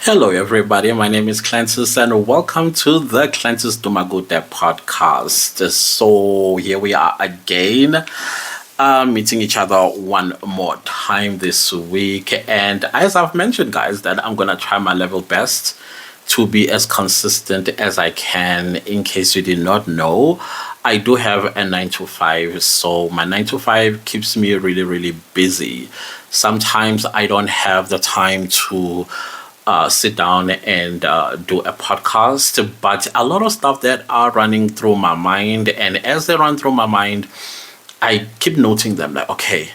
Hello, everybody. My name is Clantis, and welcome to the Clantis Dumagute podcast. So, here we are again, meeting each other one more time this week. And as I've mentioned, guys, that I'm going to try my level best to be as consistent as I can. In case you did not know, I do have a 9 to 5, so my 9 to 5 keeps me really, really busy. Sometimes I don't have the time to sit down and do a podcast, but a lot of stuff that are running through my mind, and as they run through my mind, I keep noting them, like, okay,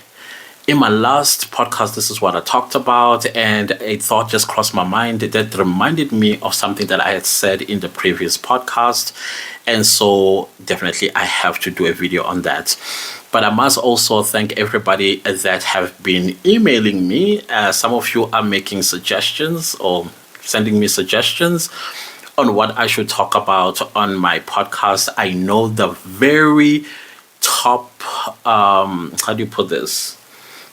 in my last podcast, this is what I talked about, and a thought just crossed my mind that reminded me of something that I had said in the previous podcast. And so definitely I have to do a video on that. But I must also thank everybody that have been emailing me. Some of you are making suggestions or sending me suggestions on what I should talk about on my podcast. I know the very top, how do you put this?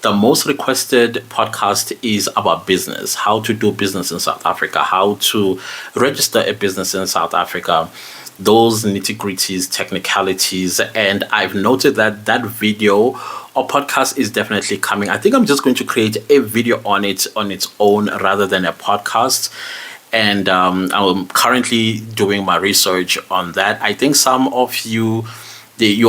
The most requested podcast is about business, how to do business in South Africa, how to register a business in South Africa, those nitty-gritties, technicalities. And I've noted that that video or podcast is definitely coming. I think I'm just going to create a video on its own rather than a podcast. And I'm currently doing my research on that. I think some of you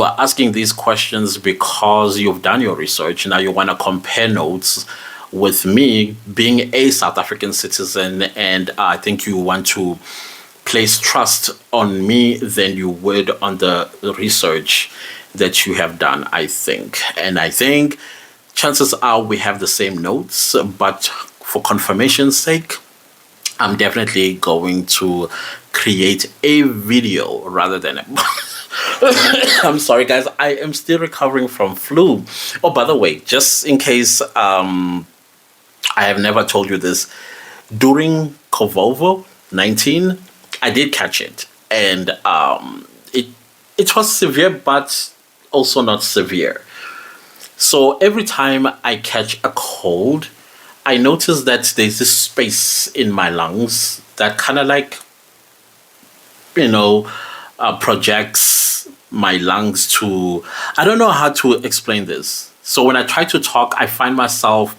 are asking these questions because you've done your research. Now you want to compare notes with me being a South African citizen, and I think you want to place trust on me than you would on the research that you have done, I think. And I think chances are we have the same notes, but for confirmation's sake, I'm definitely going to create a video rather than a I'm sorry, guys. I am still recovering from flu. Oh, by the way, just in case I have never told you this, during COVID-19, I did catch it, and it was severe, but also not severe. So every time I catch a cold, I notice that there's this space in my lungs that kind of like, projects my lungs to, I don't know how to explain this. So when I try to talk, I find myself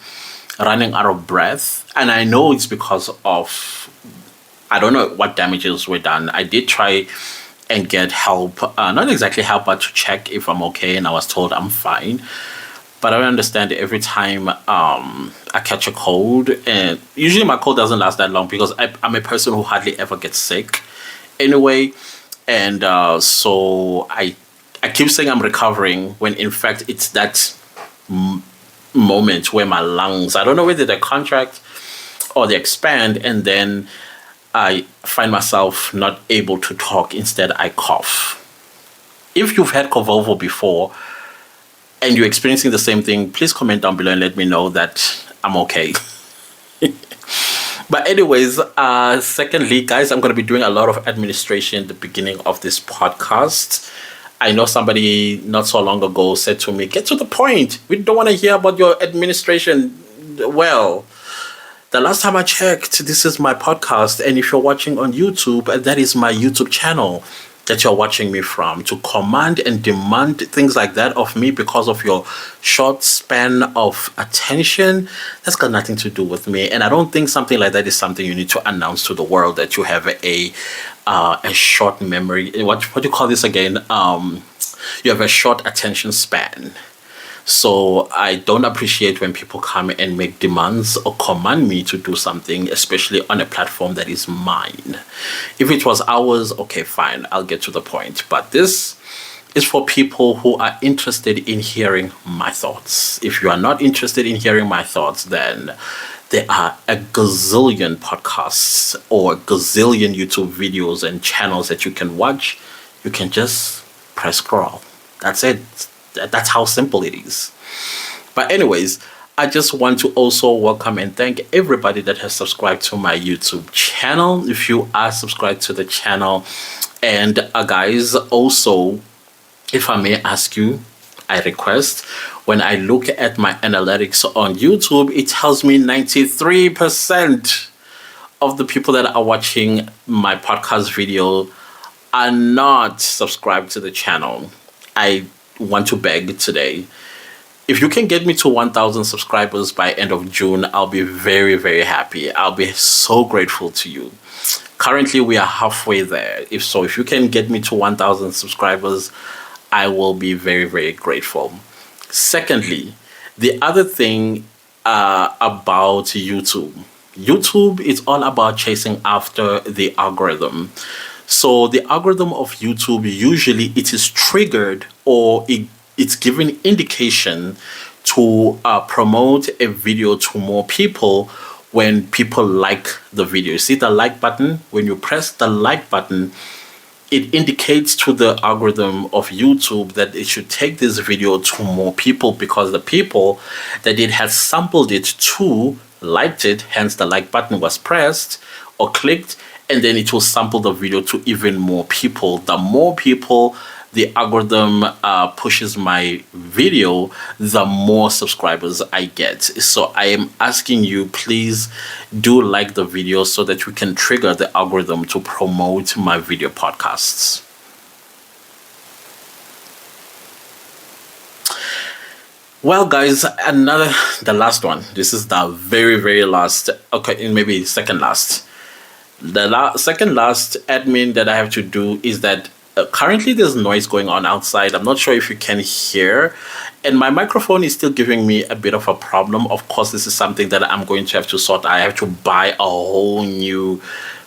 running out of breath, and I know it's because of, I don't know what damages were done. I did try and get help, not exactly help, but to check if I'm okay, and I was told I'm fine. But I don't understand, every time I catch a cold, and usually my cold doesn't last that long because I'm a person who hardly ever gets sick anyway. And so I keep saying I'm recovering when in fact it's that moment where my lungs, I don't know whether they contract or they expand, and then I find myself not able to talk. Instead, I cough. If you've had COVID before and you're experiencing the same thing, please comment down below and let me know that I'm okay. But anyways, secondly, guys, I'm going to be doing a lot of administration at the beginning of this podcast. I know somebody not so long ago said to me, get to the point. We don't want to hear about your administration. Well, the last time I checked, this is my podcast. And if you're watching on YouTube, that is my YouTube channel that you're watching me from. To command and demand things like that of me because of your short span of attention, that's got nothing to do with me. And I don't think something like that is something you need to announce to the world, that you have a short memory. What do you call this again? You have a short attention span. So I don't appreciate when people come and make demands or command me to do something, especially on a platform that is mine. If it was ours, okay, fine, I'll get to the point. But this is for people who are interested in hearing my thoughts. If you are not interested in hearing my thoughts, then there are a gazillion podcasts or a gazillion YouTube videos and channels that you can watch. You can just press scroll. That's it. That's how simple it is. But anyways, I just want to also welcome and thank everybody that has subscribed to my YouTube channel. If you are subscribed to the channel, and guys, also, if I may ask you, I request, when I look at my analytics on YouTube, it tells me 93% of the people that are watching my podcast video are not subscribed to the channel, I want to beg today. If you can get me to 1,000 subscribers by end of June, I'll be very, very happy. I'll be so grateful to you. Currently, we are halfway there. If you can get me to 1,000 subscribers, I will be very, very grateful. Secondly, the other thing about YouTube. YouTube is all about chasing after the algorithm. So the algorithm of YouTube, usually it is triggered, or it's given indication to promote a video to more people when people like the video. You see the like button? When you press the like button, it indicates to the algorithm of YouTube that it should take this video to more people, because the people that it has sampled it to liked it, hence the like button was pressed or clicked, and then it will sample the video to even more people. The more people the algorithm pushes my video, the more subscribers I get. So I am asking you, please do like the video so that we can trigger the algorithm to promote my video podcasts. Well, guys, the last one. This is the very, very last, okay, maybe second last. The second last admin that I have to do is that currently there's noise going on outside. I'm not sure if you can hear, and my microphone is still giving me a bit of a problem. Of course, this is something that I'm going to have to sort. I have to buy a whole new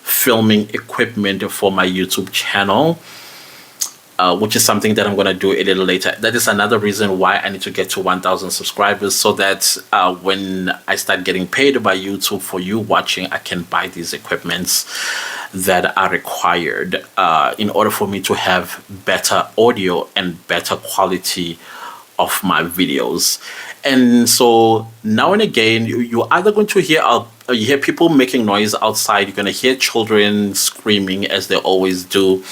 filming equipment for my YouTube channel, which is something that I'm going to do a little later. That is another reason why I need to get to 1,000 subscribers, so that when I start getting paid by YouTube for you watching, I can buy these equipments that are required in order for me to have better audio and better quality of my videos. And so now and again, you're either going to hear people making noise outside. You're going to hear children screaming, as they always do.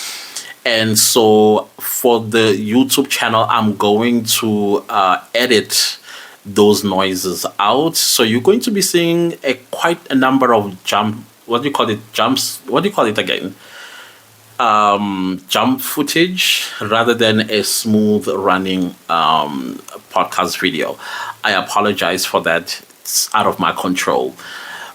And so for the YouTube channel, I'm going to edit those noises out. So you're going to be seeing quite a number of jump footage rather than a smooth running podcast video. I apologize for that. It's out of my control.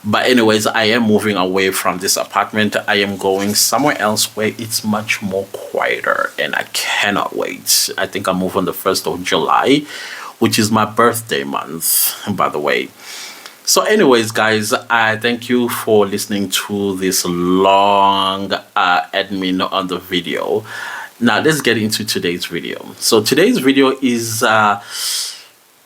But anyways, I am moving away from this apartment. I am going somewhere else where it's much more quieter, and I cannot wait. I think I move on the 1st of July, which is my birthday month, by the way. So anyways, guys, I thank you for listening to this long admin on the video. Now, let's get into today's video. So today's video is...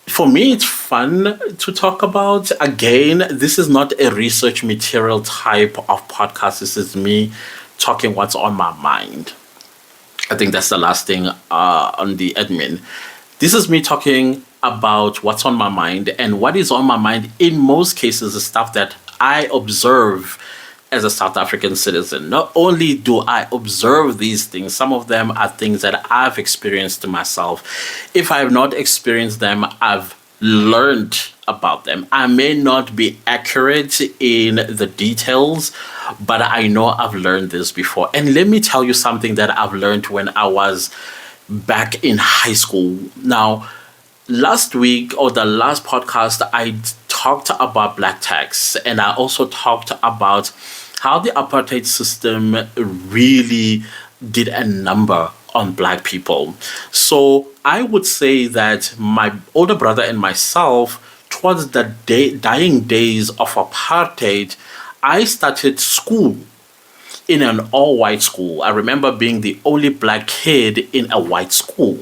for me, it's fun to talk about. Again, this is not a research material type of podcast. This is me talking what's on my mind. I think that's the last thing on the admin. This is me talking about what's on my mind, and what is on my mind in most cases is stuff that I observe as a South African citizen. Not only do I observe these things, some of them are things that I've experienced myself. If I have not experienced them, I've learned about them. I may not be accurate in the details, but I know I've learned this before. And let me tell you something that I've learned when I was back in high school. Now, last week, or the last podcast, I talked about black tax, and I also talked about how the apartheid system really did a number on black people. So I would say that my older brother and myself, towards the dying days of apartheid, I started school in an all-white school. I remember being the only black kid in a white school.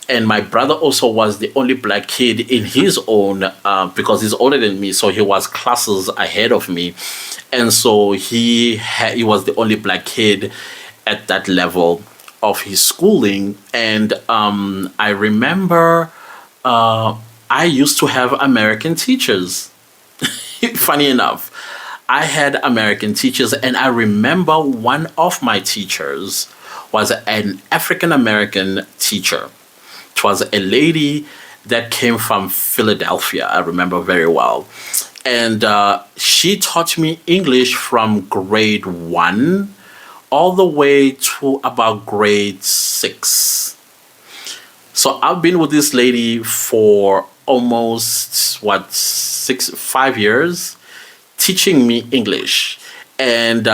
And my brother also was the only black kid in his own, because he's older than me, so he was classes ahead of me. And so he was the only black kid at that level of his schooling. And I remember I used to have American teachers. Funny enough, I had American teachers, and I remember one of my teachers was an African-American teacher. It was a lady that came from Philadelphia, I remember very well. And she taught me English from grade 1 all the way to about grade 6. So I've been with this lady for almost, what, 5 years, teaching me English. And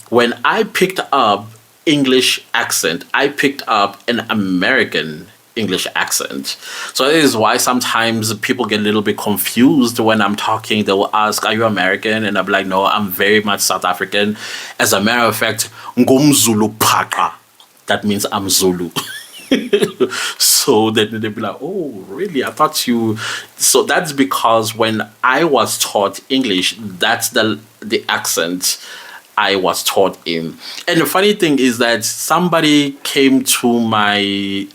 when I picked up English accent, I picked up an American English accent. So this is why sometimes people get a little bit confused when I'm talking. They will ask, "Are you American?" And I'm like, "No, I'm very much South African. As a matter of fact, Ngum Zulu Paka." That means I'm Zulu. So then they'd be like, "Oh, really? I thought you." So that's because when I was taught English, that's the accent I was taught in. And the funny thing is that somebody came to my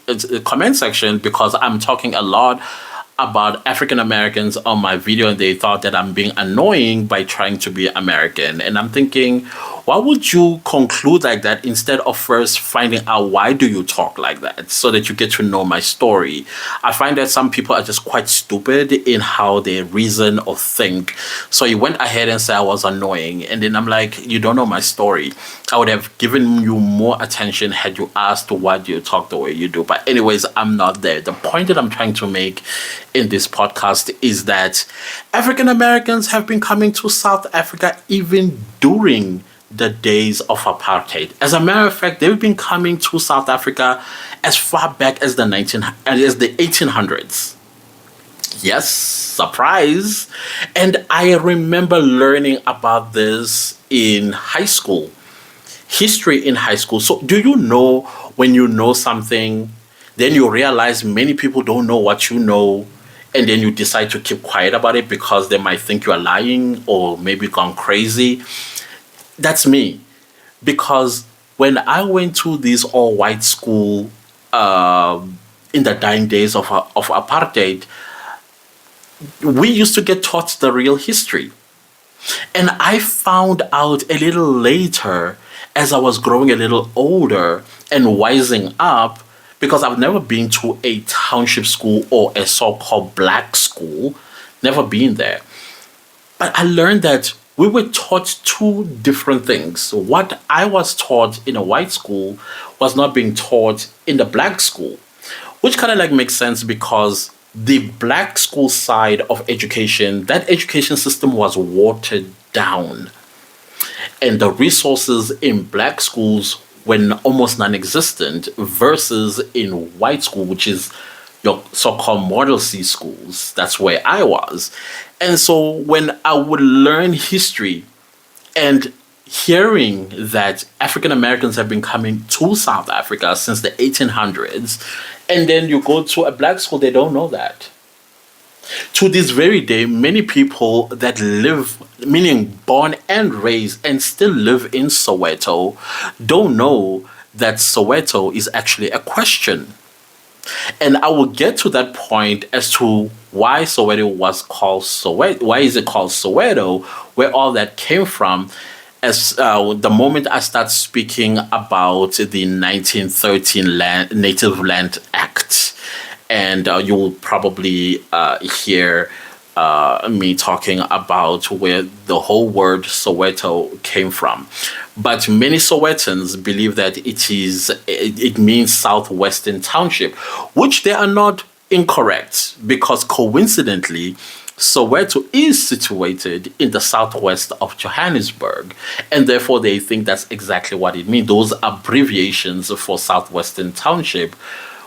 comment section because I'm talking a lot about African Americans on my video, and they thought that I'm being annoying by trying to be American. And I'm thinking, why would you conclude like that instead of first finding out why do you talk like that so that you get to know my story? I find that some people are just quite stupid in how they reason or think. So he went ahead and said I was annoying, and then I'm like, you don't know my story. I would have given you more attention had you asked why do you talk the way you do. But anyways, I'm not there. The point that I'm trying to make in this podcast is that African Americans have been coming to South Africa even during the days of apartheid. As a matter of fact, they've been coming to South Africa as far back as the 1800s. Yes, surprise. And I remember learning about this in high school, history in high school. So do you know when you know something, then you realize many people don't know what you know, and then you decide to keep quiet about it because they might think you are lying or maybe gone crazy? That's me. Because when I went to this all-white school in the dying days of apartheid, we used to get taught the real history. And I found out a little later, as I was growing a little older and wising up, because I've never been to a township school or a so-called black school, never been there. But I learned that we were taught two different things. What I was taught in a white school was not being taught in the black school, which kind of like makes sense because the black school side of education, that education system was watered down. And the resources in black schools were almost non-existent versus in white school, which is your so-called Model C schools. That's where I was. And so when I would learn history and hearing that African Americans have been coming to South Africa since the 1800s, and then you go to a black school, they don't know that. To this very day, many people that live, meaning born and raised and still live in Soweto, don't know that Soweto is actually a question. And I will get to that point as to why Soweto was called Soweto. Why is it called Soweto? Where all that came from. As the moment I start speaking about the 1913 Native Land Act, and you will probably hear me talking about where the whole word Soweto came from. But many Sowetans believe that it means Southwestern Township, which they are not incorrect, because coincidentally, Soweto is situated in the southwest of Johannesburg, and therefore they think that's exactly what it means. Those abbreviations for Southwestern Township,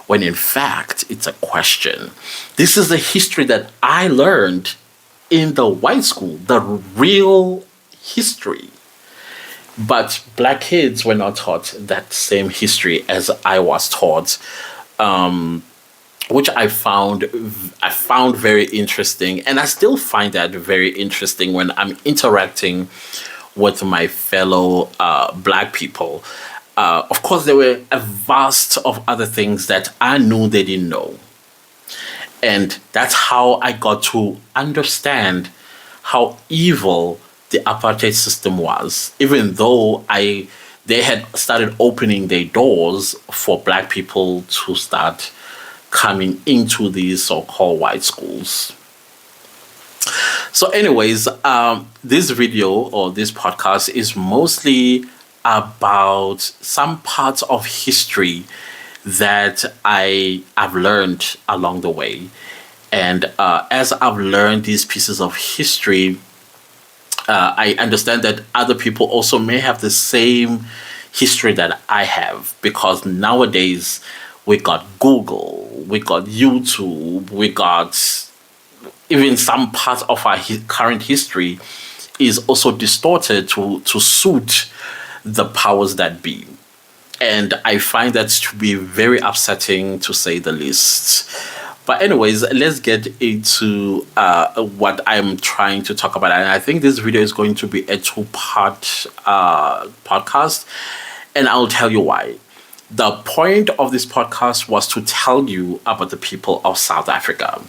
when in fact it's a question. This is the history that I learned in the white school, the real history. But black kids were not taught that same history as I was taught, which I found very interesting, and I still find that very interesting when I'm interacting with my fellow black people. Of course, there were a vast of other things that I knew they didn't know. And that's how I got to understand how evil the apartheid system was, even though they had started opening their doors for black people to start coming into these so-called white schools. So, anyways, this video or this podcast is mostly about some parts of history that have learned along the way. And as I've learned these pieces of history, I understand that other people also may have the same history that I have, because nowadays we got Google, we got YouTube, we got even some parts of our current history is also distorted to suit the powers that be. And I find that to be very upsetting, to say the least. But anyways, let's get into what I'm trying to talk about. And I think this video is going to be a two-part podcast. And I'll tell you why. The point of this podcast was to tell you about the people of South Africa.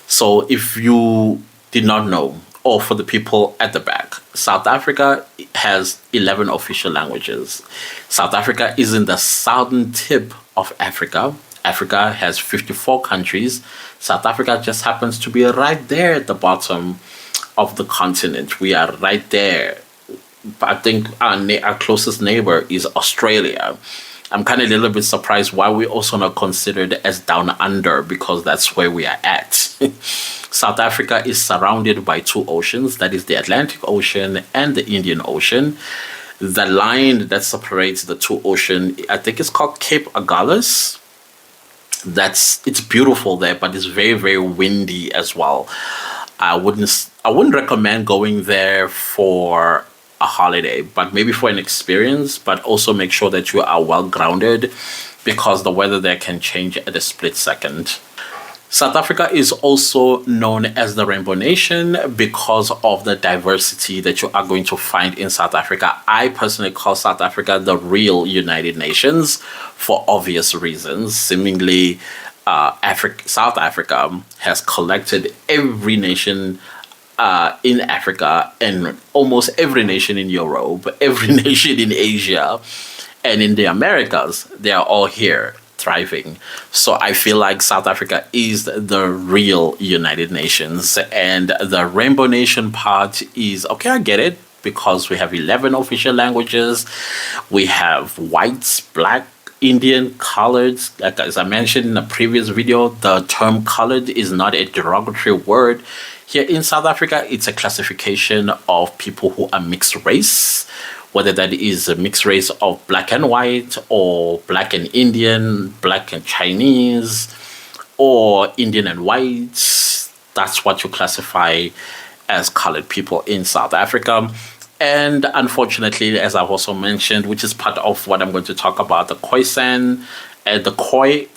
So if you did not know, or for the people at the back, South Africa has 11 official languages. South Africa is in the southern tip of Africa. Africa has 54 countries. South Africa just happens to be right there at the bottom of the continent. We are right there. I think our closest neighbor is Australia. I'm kind of a little bit surprised why we're also not considered as down under, because that's where we are at. South Africa is surrounded by two oceans, that is the Atlantic Ocean and the Indian Ocean. The line that separates the two oceans, I think it's called Cape Gallows. It's beautiful there, but it's very, very windy as well. I wouldn't recommend going there for a holiday, but maybe for an experience. But also make sure that you are well grounded, because the weather there can change at a split second. South Africa is also known as the Rainbow Nation because of the diversity that you are going to find in South Africa. I personally call South Africa the real United Nations for obvious reasons. Seemingly, South Africa has collected every nation in Africa and almost every nation in Europe, every nation in Asia, and in the Americas. They are all here thriving. So I feel like South Africa is the real United Nations, and the Rainbow Nation part is okay. I get it, because we have 11 official languages. We have whites, black, Indian, colored. Like as I mentioned in a previous video, the term colored is not a derogatory word. Here in South Africa, it's a classification of people who are mixed race, whether that is a mixed race of black and white, or black and Indian, black and Chinese, or Indian and white. That's what you classify as colored people in South Africa. And unfortunately, as I've also mentioned, which is part of what I'm going to talk about, the Khoisan and the Khoi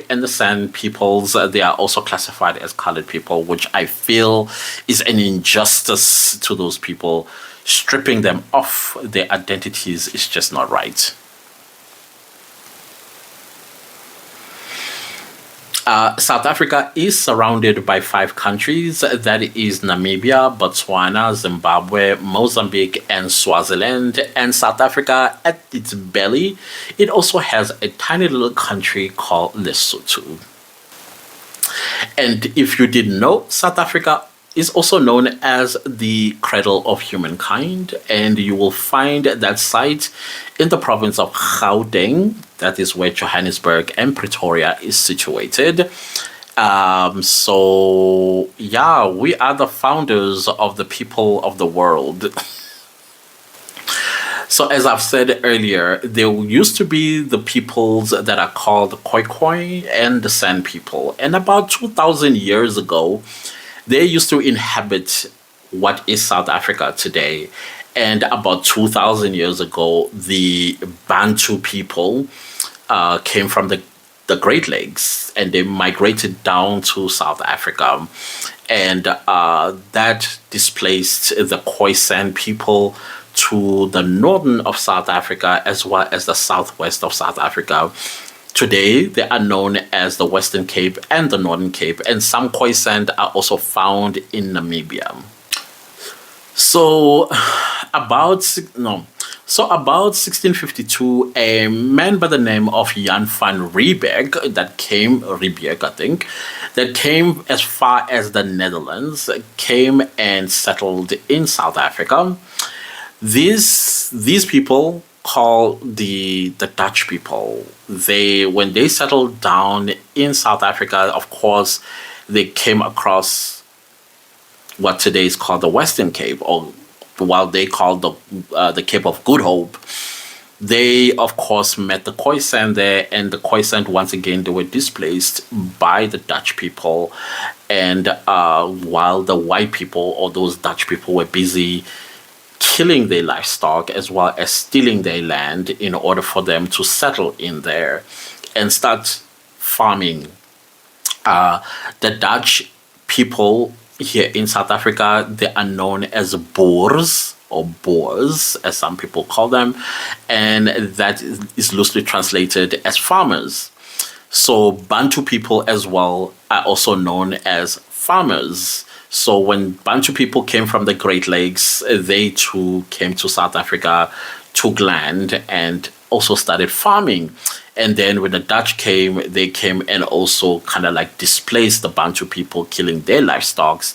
and the San peoples, they are also classified as colored people, which I feel is an injustice to those people. Stripping them off their identities is just not right. South Africa is surrounded by 5 countries. That is Namibia, Botswana, Zimbabwe, Mozambique, and Swaziland. And South Africa, at its belly, it also has a tiny little country called Lesotho. And if you didn't know, South Africa is also known as the cradle of humankind, and you will find that site in the province of Gauteng. That is where Johannesburg and Pretoria is situated. So yeah, we are the founders of the people of the world. So as I've said earlier, there used to be the peoples that are called Khoi and the San people, and about 2,000 years ago, they used to inhabit what is South Africa today. And about 2,000 years ago, the Bantu people came from the Great Lakes, and they migrated down to South Africa. And that displaced the Khoisan people to the northern of South Africa, as well as the southwest of South Africa. Today, they are known as the Western Cape and the Northern Cape, and some Khoisan are also found in Namibia. So So about 1652, a man by the name of Jan van Riebeck Riebeck, I think, that came as far as the Netherlands, came and settled in South Africa. These people called the Dutch people. They when they settled down in South Africa, of course, they came across what today is called the Western Cape, or while they called the Cape of Good Hope. They, of course, met the Khoisan there, and the Khoisan, once again, they were displaced by the Dutch people. And while the white people, or those Dutch people, were busy killing their livestock as well as stealing their land in order for them to settle in there and start farming. The Dutch people here in South Africa, they are known as Boers, or Boers, as some people call them, and that is loosely translated as farmers. So Bantu people as well are also known as farmers. So when Bantu people came from the Great Lakes, they too came to South Africa, took land, and also started farming. And then when the Dutch came, they came and also kind of like displaced the Bantu people, killing their livestock,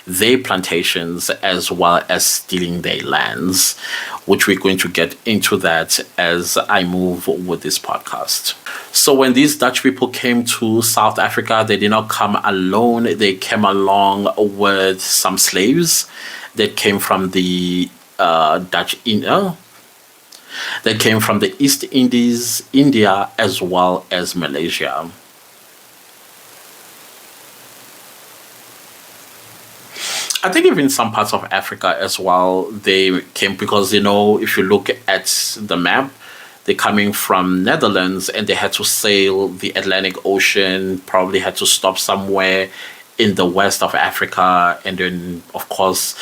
their plantations, as well as stealing their lands, which we're going to get into that as I move with this podcast. So when these Dutch people came to South Africa, they did not come alone. They came along with some slaves that came from the Dutch that came from the East Indies, India, as well as Malaysia. I think even some parts of Africa as well, they came because, if you look at the map, they're coming from Netherlands and they had to sail the Atlantic Ocean, probably had to stop somewhere in the west of Africa. And then, of course,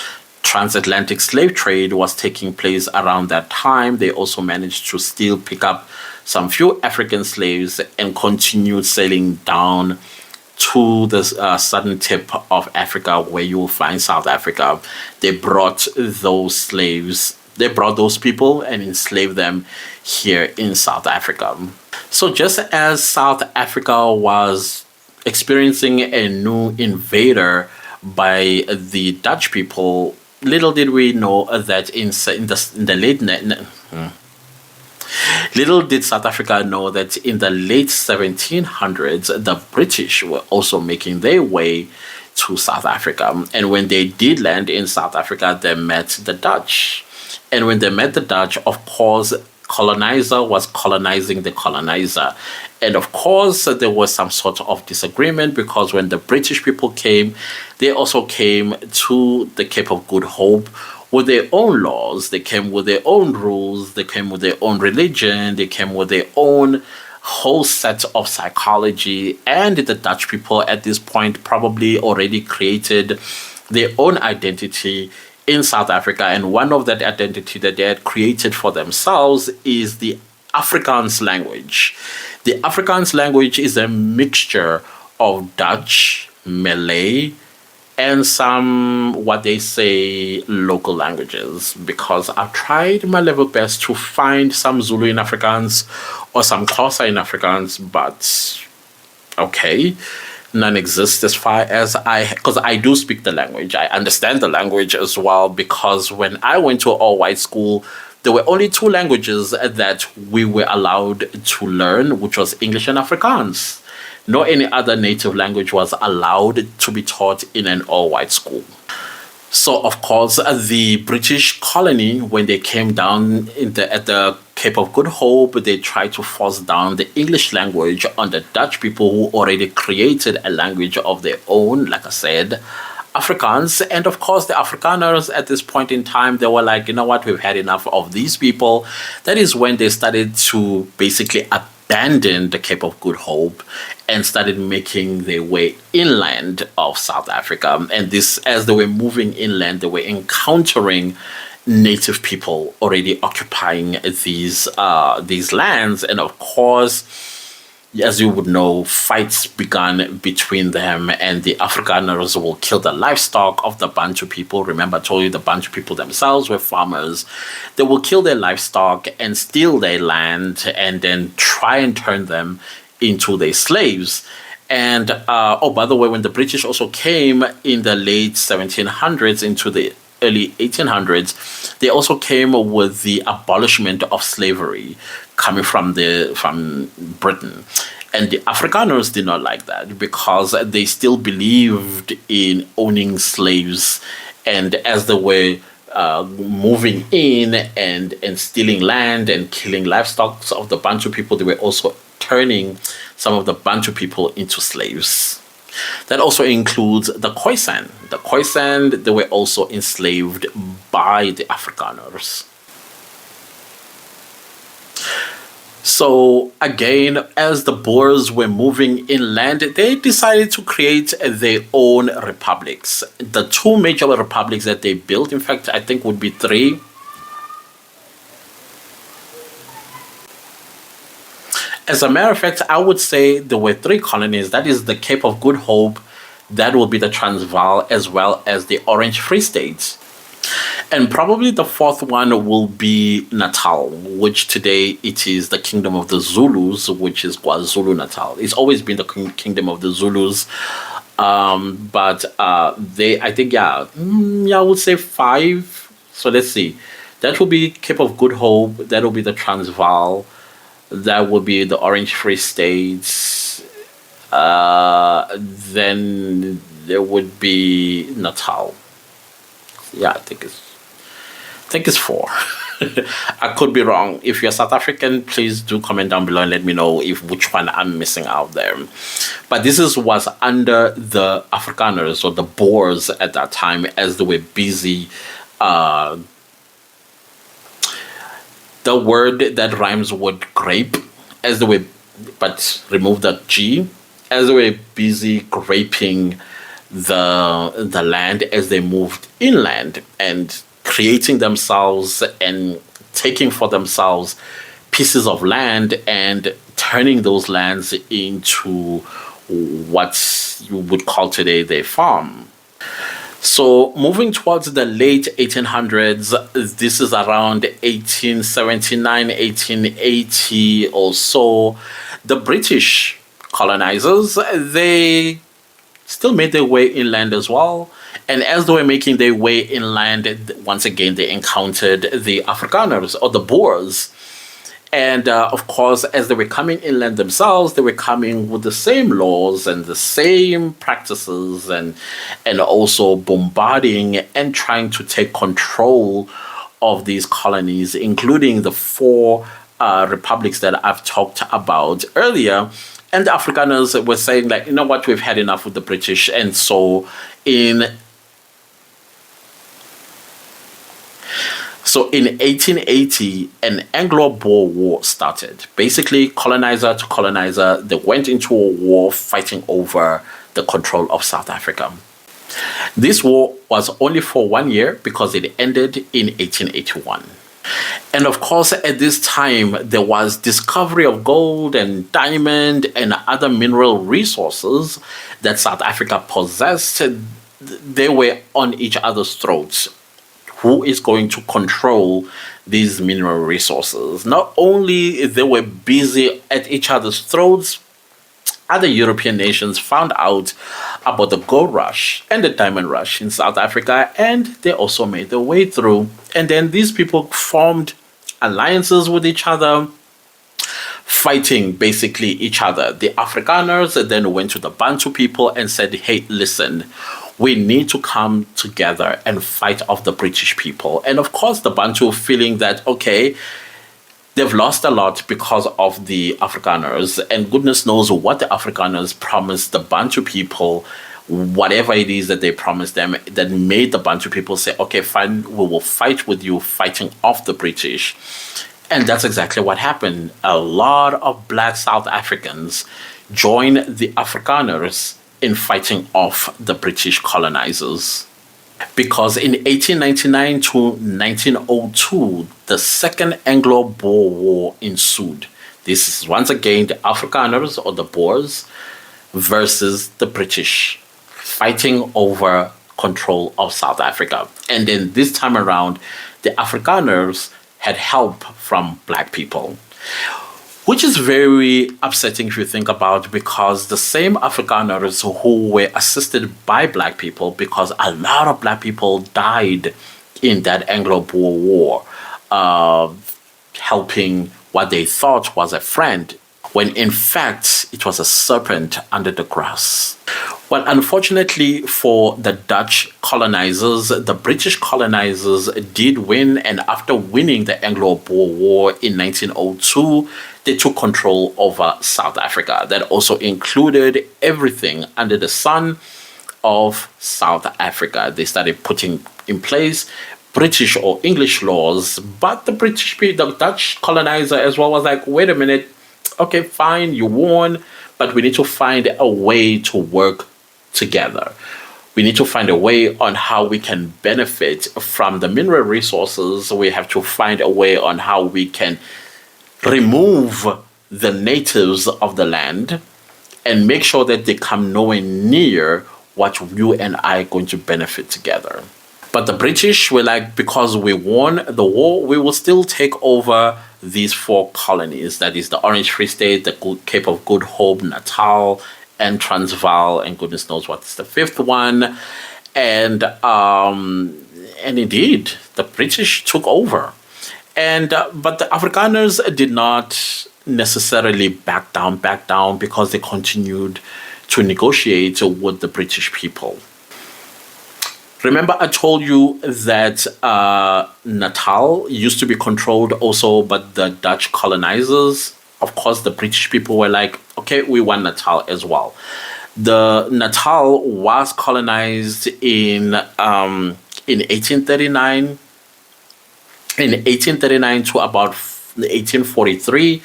transatlantic slave trade was taking place around that time. They also managed to still pick up some few African slaves and continued sailing down to the southern tip of Africa, where you will find South Africa. They brought those slaves, they brought those people and enslaved them here in South Africa. So just as South Africa was experiencing a new invader by the Dutch people, little did we know that little did South Africa know that in the late 1700s, the British were also making their way to South Africa. And when they did land in South Africa, they met the Dutch. And when they met the Dutch, of course, colonizer was colonizing the colonizer. And of course, there was some sort of disagreement because when the British people came, they also came to the Cape of Good Hope with their own laws. They came with their own rules. They came with their own religion. They came with their own whole set of psychology. And the Dutch people at this point probably already created their own identity in South Africa. And one of that identity that they had created for themselves is the Afrikaans language. The Afrikaans language is a mixture of Dutch, Malay, and some, what they say, local languages. Because I've tried my level best to find some Zulu in Afrikaans or some Xhosa in Afrikaans, but okay, none exists as far as because I do speak the language. I understand the language as well, because when I went to all-white school, there were only two languages that we were allowed to learn, which was English and Afrikaans. No any other native language was allowed to be taught in an all-white school. So, of course, the British colony, when they came down at the Cape of Good Hope, they tried to force down the English language on the Dutch people who already created a language of their own, like I said, Afrikaans. And of course, the Afrikaners at this point in time, they were like, you know what, we've had enough of these people. That is when they started to basically abandon the Cape of Good Hope and started making their way inland of South Africa. And this, as they were moving inland, they were encountering native people already occupying these lands. And of course, as you would know, fights began between them, and the Afrikaners will kill the livestock of the Bantu people. Remember, I told you the Bantu people themselves were farmers. They will kill their livestock and steal their land and then try and turn them into their slaves. And, by the way, when the British also came in the late 1700s into the early 1800s, they also came with the abolishment of slavery coming from Britain. And the Afrikaners did not like that because they still believed in owning slaves. And as they were moving in and stealing land and killing livestock of the Bantu people, they were also turning some of the Bantu people into slaves. That also includes the Khoisan. The Khoisan, they were also enslaved by the Afrikaners. So again, as the Boers were moving inland, they decided to create their own republics. The two major republics that they built, in fact, I think would be three. As a matter of fact, I would say there were three colonies. That is the Cape of Good Hope, that will be the Transvaal, as well as the Orange Free State. And probably the fourth one will be Natal, which today it is the Kingdom of the Zulus, which is KwaZulu-Natal. It's always been the Kingdom of the Zulus. But I think, I would say five. So let's see. That will be Cape of Good Hope. That will be the Transvaal. That would be the Orange Free States. Then there would be Natal. Yeah, I think it's four. I could be wrong. If you're South African, please do comment down below and let me know which one I'm missing out there. But this was under the Afrikaners or the Boers at that time, as they were busy. The word that rhymes with grape, as they were, but remove that G, as they were busy graping the land as they moved inland and creating themselves and taking for themselves pieces of land and turning those lands into what you would call today their farm. So moving towards the late 1800s, this is around 1879, 1880 or so, the British colonizers, they still made their way inland as well. And as they were making their way inland, once again, they encountered the Afrikaners or the Boers. And of course, as they were coming inland themselves, they were coming with the same laws and the same practices and also bombarding and trying to take control of these colonies, including the four republics that I've talked about earlier. And the Afrikaners were saying, like, you know what, we've had enough with the British. And so in 1880, an Anglo Boer War started. Basically, colonizer to colonizer, they went into a war fighting over the control of South Africa. This war was only for 1 year because it ended in 1881. And of course, at this time, there was discovery of gold and diamond and other mineral resources that South Africa possessed. They were on each other's throats. Who is going to control these mineral resources? Not only they were busy at each other's throats, other European nations found out about the gold rush and the diamond rush in South Africa, and they also made their way through. And then these people formed alliances with each other, fighting basically each other. The Afrikaners then went to the Bantu people and said, hey, listen, we need to come together and fight off the British people. And of course, the Bantu feeling that, okay, they've lost a lot because of the Afrikaners, and goodness knows what the Afrikaners promised the Bantu people, whatever it is that they promised them, that made the Bantu people say, okay, fine, we will fight with you, fighting off the British. And that's exactly what happened. A lot of black South Africans joined the Afrikaners in fighting off the British colonizers. Because in 1899 to 1902, the Second Anglo Boer War ensued. This is once again the Afrikaners or the Boers versus the British fighting over control of South Africa. And then this time around, the Afrikaners had help from black people, which is very upsetting if you think about, because the same Afrikaners who were assisted by black people, because a lot of black people died in that Anglo Boer War, helping what they thought was a friend, when in fact it was a serpent under the grass. Well, unfortunately for the Dutch colonizers, the British colonizers did win, and after winning the Anglo Boer War in 1902, they took control over South Africa. That also included everything under the sun of South Africa. They started putting in place British or English laws, but the Dutch colonizer as well was like, wait a minute, okay, fine, you won, but we need to find a way to work together. We need to find a way on how we can benefit from the mineral resources. We have to find a way on how we can remove the natives of the land and make sure that they come nowhere near what you and I are going to benefit together. But the British were like, because we won the war, we will still take over these 4 colonies. That is the Orange Free State, the Cape of Good Hope, Natal, and Transvaal, and goodness knows what's the 5th one. And indeed, the British took over. And but the Afrikaners did not necessarily back down, because they continued to negotiate with the British people. Remember, I told you that Natal used to be controlled also by the Dutch colonizers. Of course, the British people were like, okay, we want Natal as well. The Natal was colonized in 1839. In 1839 to about 1843.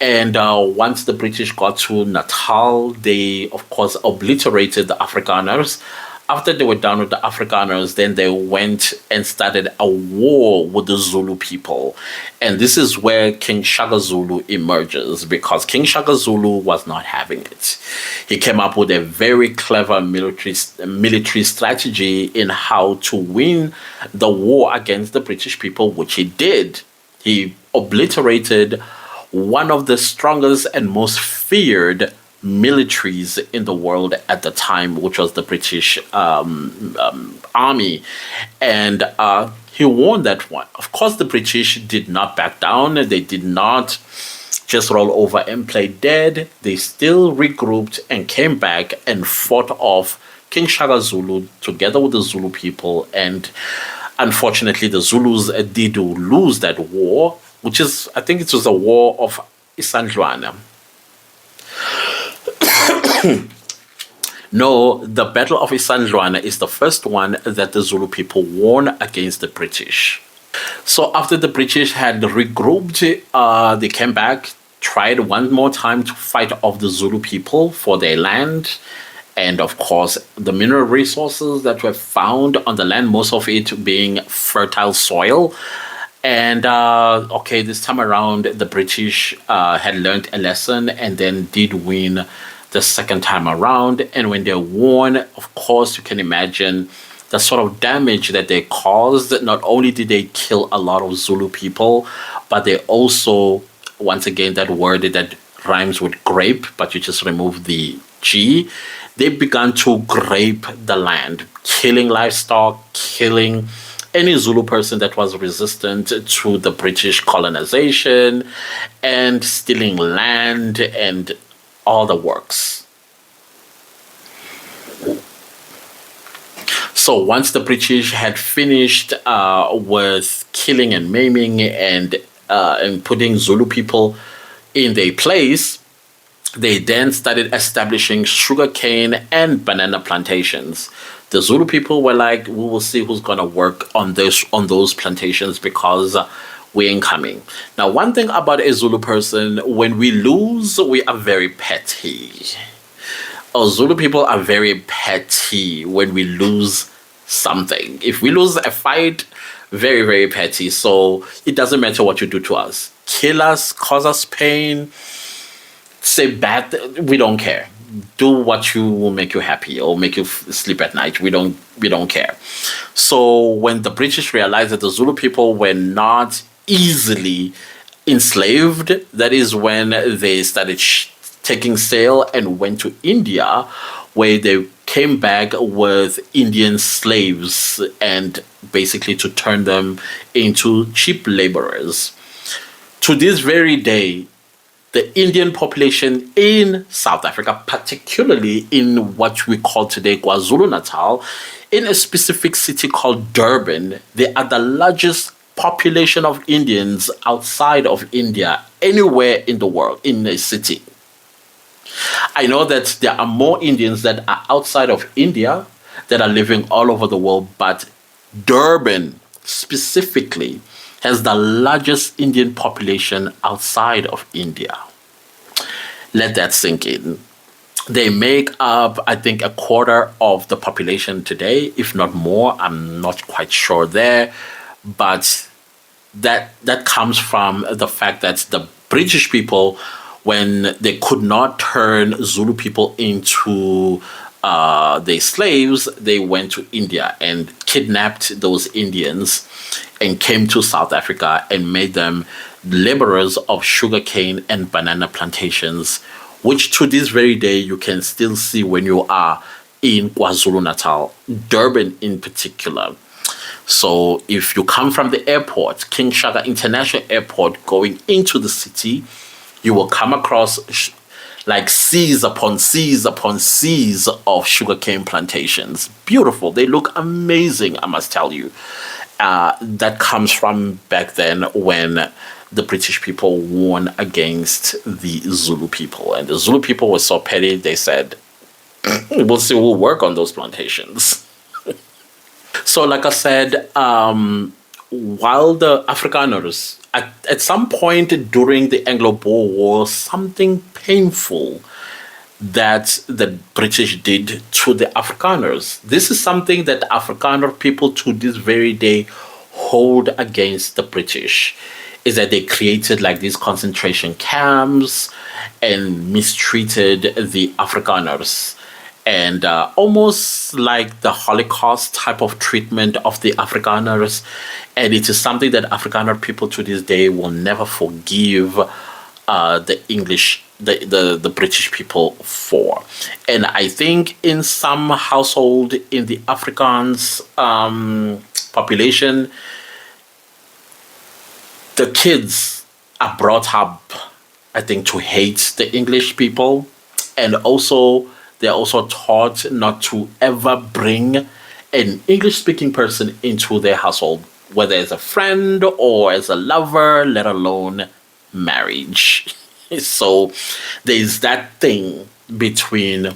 And once the British got to Natal, they, of course, obliterated the Afrikaners. After they were done with the Afrikaners, then they went and started a war with the Zulu people. And this is where King Shaka Zulu emerges, because King Shaka Zulu was not having it. He came up with a very clever military strategy in how to win the war against the British people, which he did. He obliterated one of the strongest and most feared militaries in the world at the time, which was the British army. And he won that one. Of course, the British did not back down. They did not just roll over and play dead. They still regrouped and came back and fought off King Shaka Zulu together with the Zulu people. And unfortunately, the Zulus did lose that war, which is, I think it was the War of Isandlwana. No, the Battle of Isandlwana is the first one that the Zulu people won against the British. So after the British had regrouped, they came back, tried one more time to fight off the Zulu people for their land. And of course, the mineral resources that were found on the land, most of it being fertile soil. And okay, this time around, the British had learned a lesson and then did win the second time around. And when they won, of course, you can imagine the sort of damage that they caused. Not only did they kill a lot of Zulu people, but they also, once again, that word that rhymes with grape, but you just remove the G, they began to grape the land, killing livestock, killing any Zulu person that was resistant to the British colonization, and stealing land and all the works. So once the British had finished with killing and maiming and putting Zulu people in their place, they then started establishing sugarcane and banana plantations. The Zulu people were like, we will see who's going to work on those plantations, because we ain't coming. Now, one thing about a Zulu person, when we lose, we are very petty. Zulu people are very petty when we lose something. If we lose a fight, Very, very petty. So it doesn't matter what you do to us. Kill us, cause us pain, say we don't care. Do what you will make you happy or make you sleep at night. We don't care. So when the British realized that the Zulu people were not easily enslaved, that is when they started taking sail and went to India, where they came back with Indian slaves and basically to turn them into cheap laborers. To this very day, the Indian population in South Africa, particularly in what we call today KwaZulu-Natal, in a specific city called Durban, they are the largest population of Indians outside of India, anywhere in the world, in a city. I know that there are more Indians that are outside of India that are living all over the world, but Durban specifically has the largest Indian population outside of India. Let that sink in. They make up, I think, a quarter of the population today, if not more. I'm not quite sure there, but that comes from the fact that the British people, when they could not turn Zulu people into their slaves, they went to India and kidnapped those Indians and came to South Africa and made them laborers of sugarcane and banana plantations, which to this very day you can still see when you are in KwaZulu-Natal, Durban in particular. So if you come from the airport, King Shaka International Airport, going into the city, you will come across like seas upon seas upon seas of sugarcane plantations. Beautiful. They look amazing, I must tell you. That comes from back then when the British people won against the Zulu people. And the Zulu people were so petty, they said, we'll see, we'll work on those plantations. So like I said, while the Afrikaners, at some point during the Anglo Boer War, something painful that the British did to the Afrikaners. This is something that Afrikaner people to this very day hold against the British, is that they created like these concentration camps and mistreated the Afrikaners. And almost like the Holocaust type of treatment of the Afrikaners. And it is something that Afrikaner people to this day will never forgive the British people for. And I think in some household in the Afrikaans population, the kids are brought up, I think, to hate the English people. And also, they're also taught not to ever bring an English-speaking person into their household, whether as a friend or as a lover, let alone marriage. So there's that thing between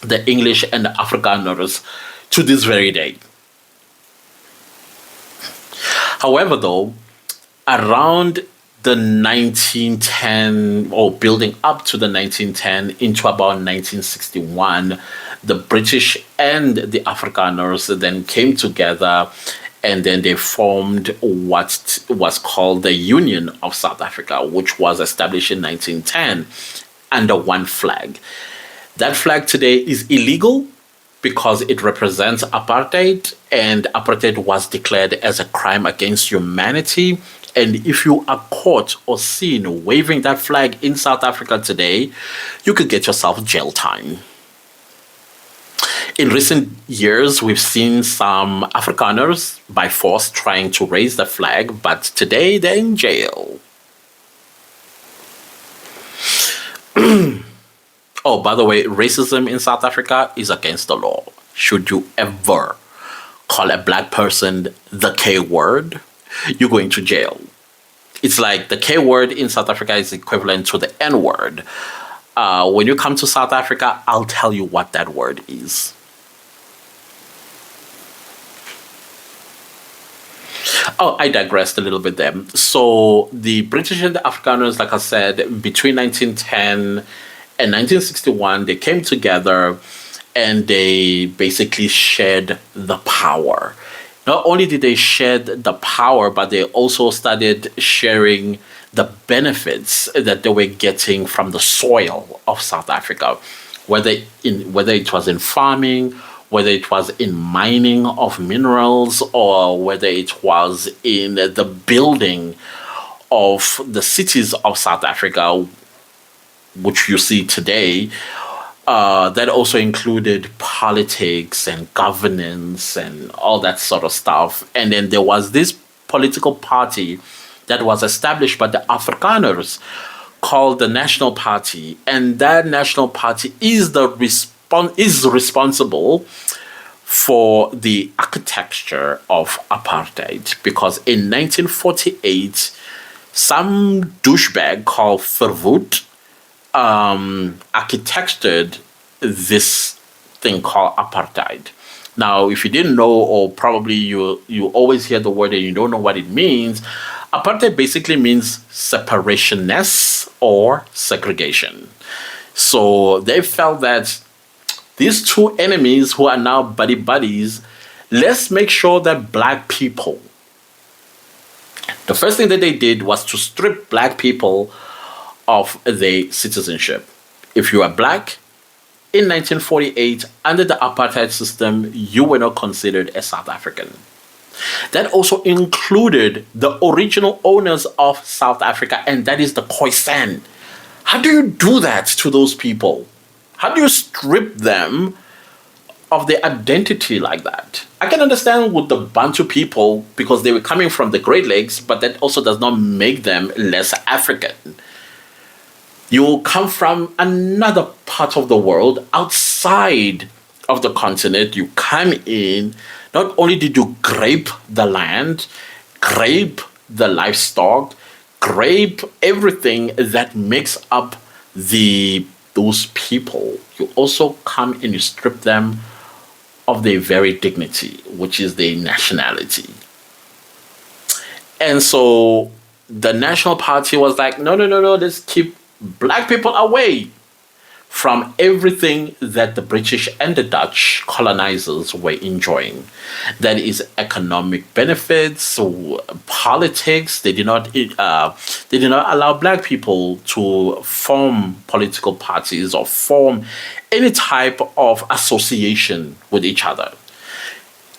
the English and the Afrikaners to this very day. However, though, around the 1910, or building up to the 1910 into about 1961, the British and the Afrikaners then came together, and then they formed what was called the Union of South Africa, which was established in 1910 under one flag. That flag today is illegal because it represents apartheid, and apartheid was declared as a crime against humanity. And if you are caught or seen waving that flag in South Africa today, you could get yourself jail time. In recent years, we've seen some Afrikaners by force trying to raise the flag, but today they're in jail. Oh, by the way, racism in South Africa is against the law. Should you ever call a black person the K word, you're going to jail. It's like the K word in South Africa is equivalent to the N word. When you come to South Africa, I'll tell you what that word is. Oh, I digressed a little bit there. So the British and the Afrikaners, like I said, between 1910 and 1961, they came together and they basically shared the power. Not only did they share the power, but they also started sharing the benefits that they were getting from the soil of South Africa, whether it was in farming, whether it was in mining of minerals, or whether it was in the building of the cities of South Africa, which you see today. That also included politics and governance and all that sort of stuff. And then there was this political party that was established by the Afrikaners called the National Party. And that National Party is responsible for the architecture of apartheid, because in 1948, some douchebag called Verwoerd architected this thing called apartheid. Now, if you didn't know, or probably you always hear the word and you don't know what it means, apartheid basically means separationness or segregation. So they felt that these two enemies who are now buddy buddies, let's make sure that black people. The first thing that they did was to strip black people of their citizenship. If you are black, in 1948, under the apartheid system, you were not considered a South African. That also included the original owners of South Africa, and that is the Khoisan. How do you do that to those people? How do you strip them of their identity like that? I can understand with the Bantu people because they were coming from the Great Lakes, but that also does not make them less African. You come from another part of the world outside of the continent. You come in, not only did you grape the land, grape the livestock, grape everything that makes up those people, you also come and you strip them of their very dignity, which is their nationality. And so the National Party was like, no, let's keep black people away from everything that the British and the Dutch colonizers were enjoying. That is economic benefits, politics. They did not allow black people to form political parties or form any type of association with each other.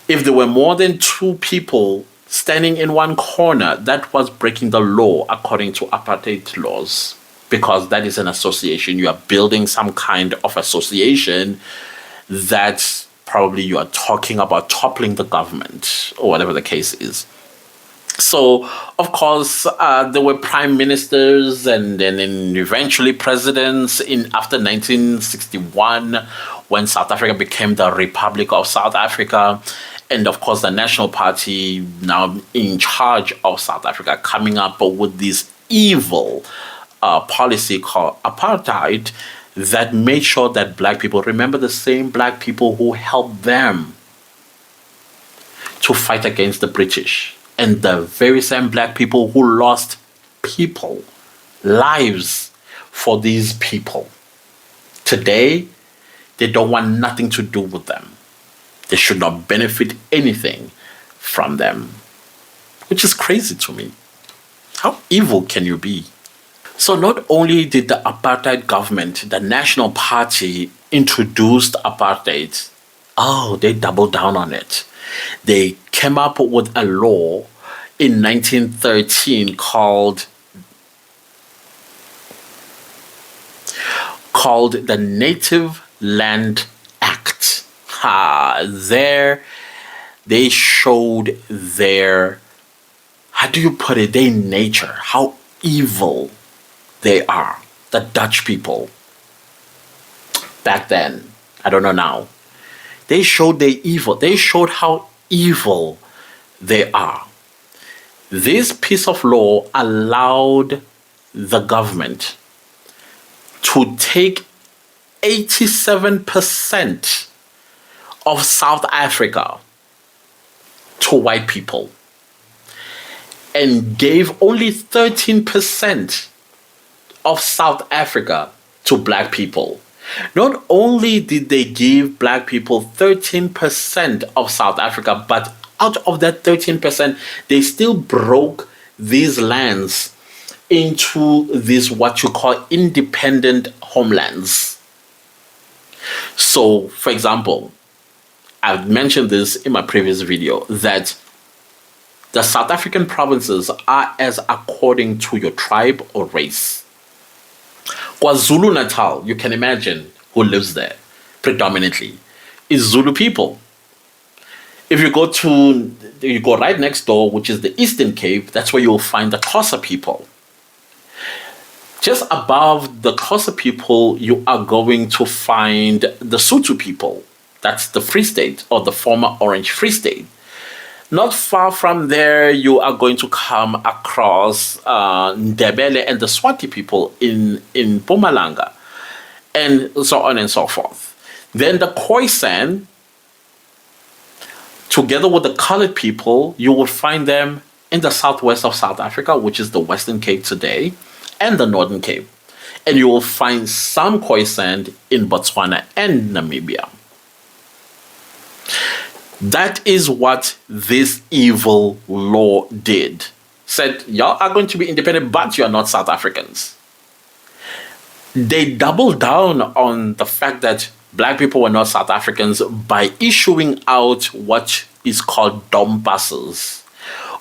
If there were more than two people standing in one corner, that was breaking the law according to apartheid laws. Because that is an association. You are building some kind of association that probably you are talking about toppling the government or whatever the case is. So, of course, there were prime ministers and then eventually presidents after 1961 when South Africa became the Republic of South Africa. And of course, the National Party now in charge of South Africa, coming up with this evil policy called apartheid that made sure that black people, remember the same black people who helped them to fight against the British, and the very same black people who lost people, lives for these people. Today, they don't want nothing to do with them. They should not benefit anything from them, which is crazy to me. How evil can you be? So not only did the apartheid government, the National Party, introduced apartheid, they doubled down on it. They came up with a law in 1913 called the Native Land Act. There they showed their, how do you put it, their nature, how evil they are, the Dutch people. Back then, I don't know now. They showed their evil. They showed how evil they are. This piece of law allowed the government to take 87% of South Africa to white people and gave only 13% of South Africa to black people. Not only did they give black people 13% of South Africa, but out of that 13%, they still broke these lands into these what you call independent homelands. So, for example, I've mentioned this in my previous video that the South African provinces are as according to your tribe or race. KwaZulu-Natal, you can imagine who lives there predominantly, is Zulu people. If you go right next door, which is the Eastern Cape, that's where you'll find the Xhosa people. Just above the Xhosa people, you are going to find the Sotho people. That's the Free State, or the former Orange Free State. Not far from there, you are going to come across Ndebele and the Swati people in Mpumalanga, and so on and so forth. Then the Khoisan, together with the colored people, you will find them in the southwest of South Africa, which is the Western Cape today, and the Northern Cape. And you will find some Khoisan in Botswana and Namibia. That is what this evil law did. Said, y'all are going to be independent, but you are not South Africans. They doubled down on the fact that black people were not South Africans by issuing out what is called dompasses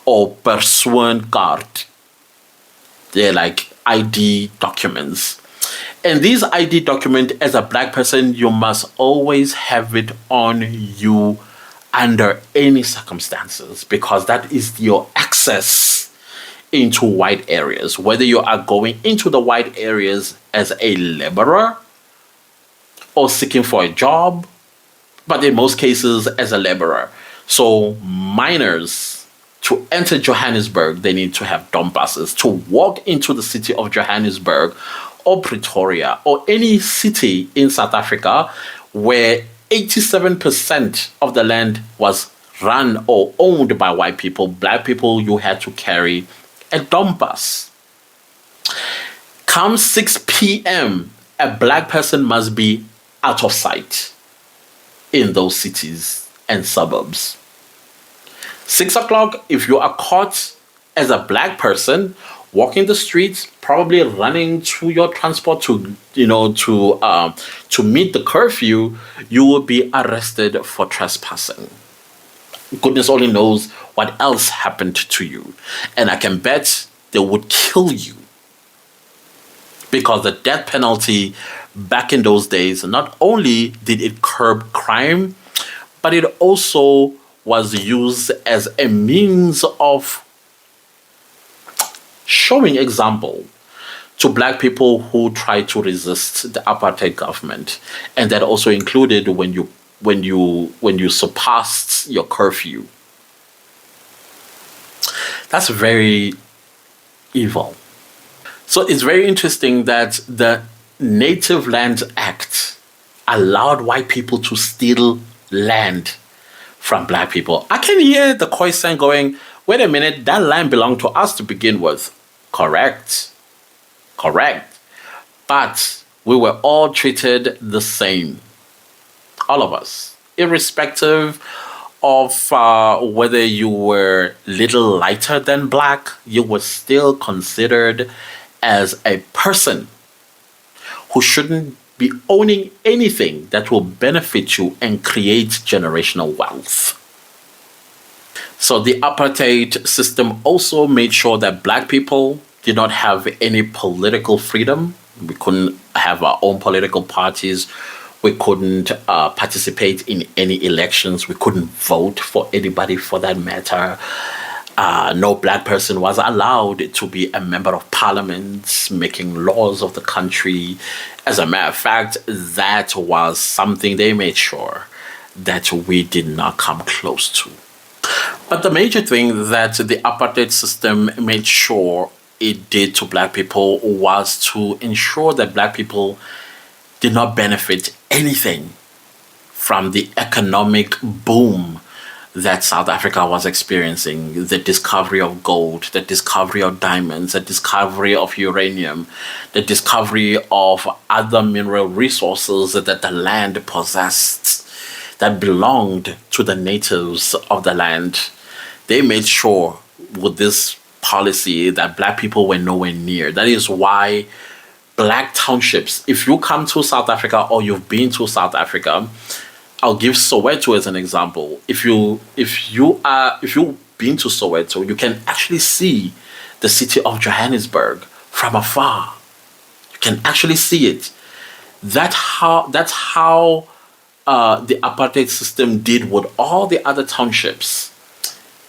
or persoonkaart. They're like ID documents. And these ID document, as a black person, you must always have it on you under any circumstances, because that is your access into white areas, whether you are going into the white areas as a laborer or seeking for a job, but in most cases as a laborer. So minors, to enter Johannesburg, they need to have dompasses. To walk into the city of Johannesburg or Pretoria or any city in South Africa where 87% of the land was run or owned by white people, black people, you had to carry a dompas. Come 6 p.m., a black person must be out of sight in those cities and suburbs. 6 o'clock, if you are caught as a black person walking the streets, probably running to your transport to meet the curfew, you will be arrested for trespassing. Goodness only knows what else happened to you. And I can bet they would kill you. Because the death penalty back in those days, not only did it curb crime, but it also was used as a means of showing example to black people who tried to resist the apartheid government. And that also included when you surpassed your curfew. That's very evil. So it's very interesting that the Native Lands Act allowed white people to steal land from black people. I can hear the Khoisan going, wait a minute, that land belonged to us to begin with. Correct. But we were all treated the same. All of us. Irrespective of whether you were little lighter than black, you were still considered as a person who shouldn't be owning anything that will benefit you and create generational wealth. So the apartheid system also made sure that black people did not have any political freedom. We couldn't have our own political parties. We couldn't participate in any elections. We couldn't vote for anybody for that matter. No black person was allowed to be a member of parliament, making laws of the country. As a matter of fact, that was something they made sure that we did not come close to. But the major thing that the apartheid system made sure it did to black people was to ensure that black people did not benefit anything from the economic boom that South Africa was experiencing. The discovery of gold, the discovery of diamonds, the discovery of uranium, the discovery of other mineral resources that the land possessed. that belonged to the natives of the land. They made sure with this policy that black people were nowhere near. That is why black townships, if you come to South Africa or you've been to South Africa, I'll give Soweto as an example. If you've been to Soweto, you can actually see the city of Johannesburg from afar. You can actually see it. That's how the apartheid system did with all the other townships.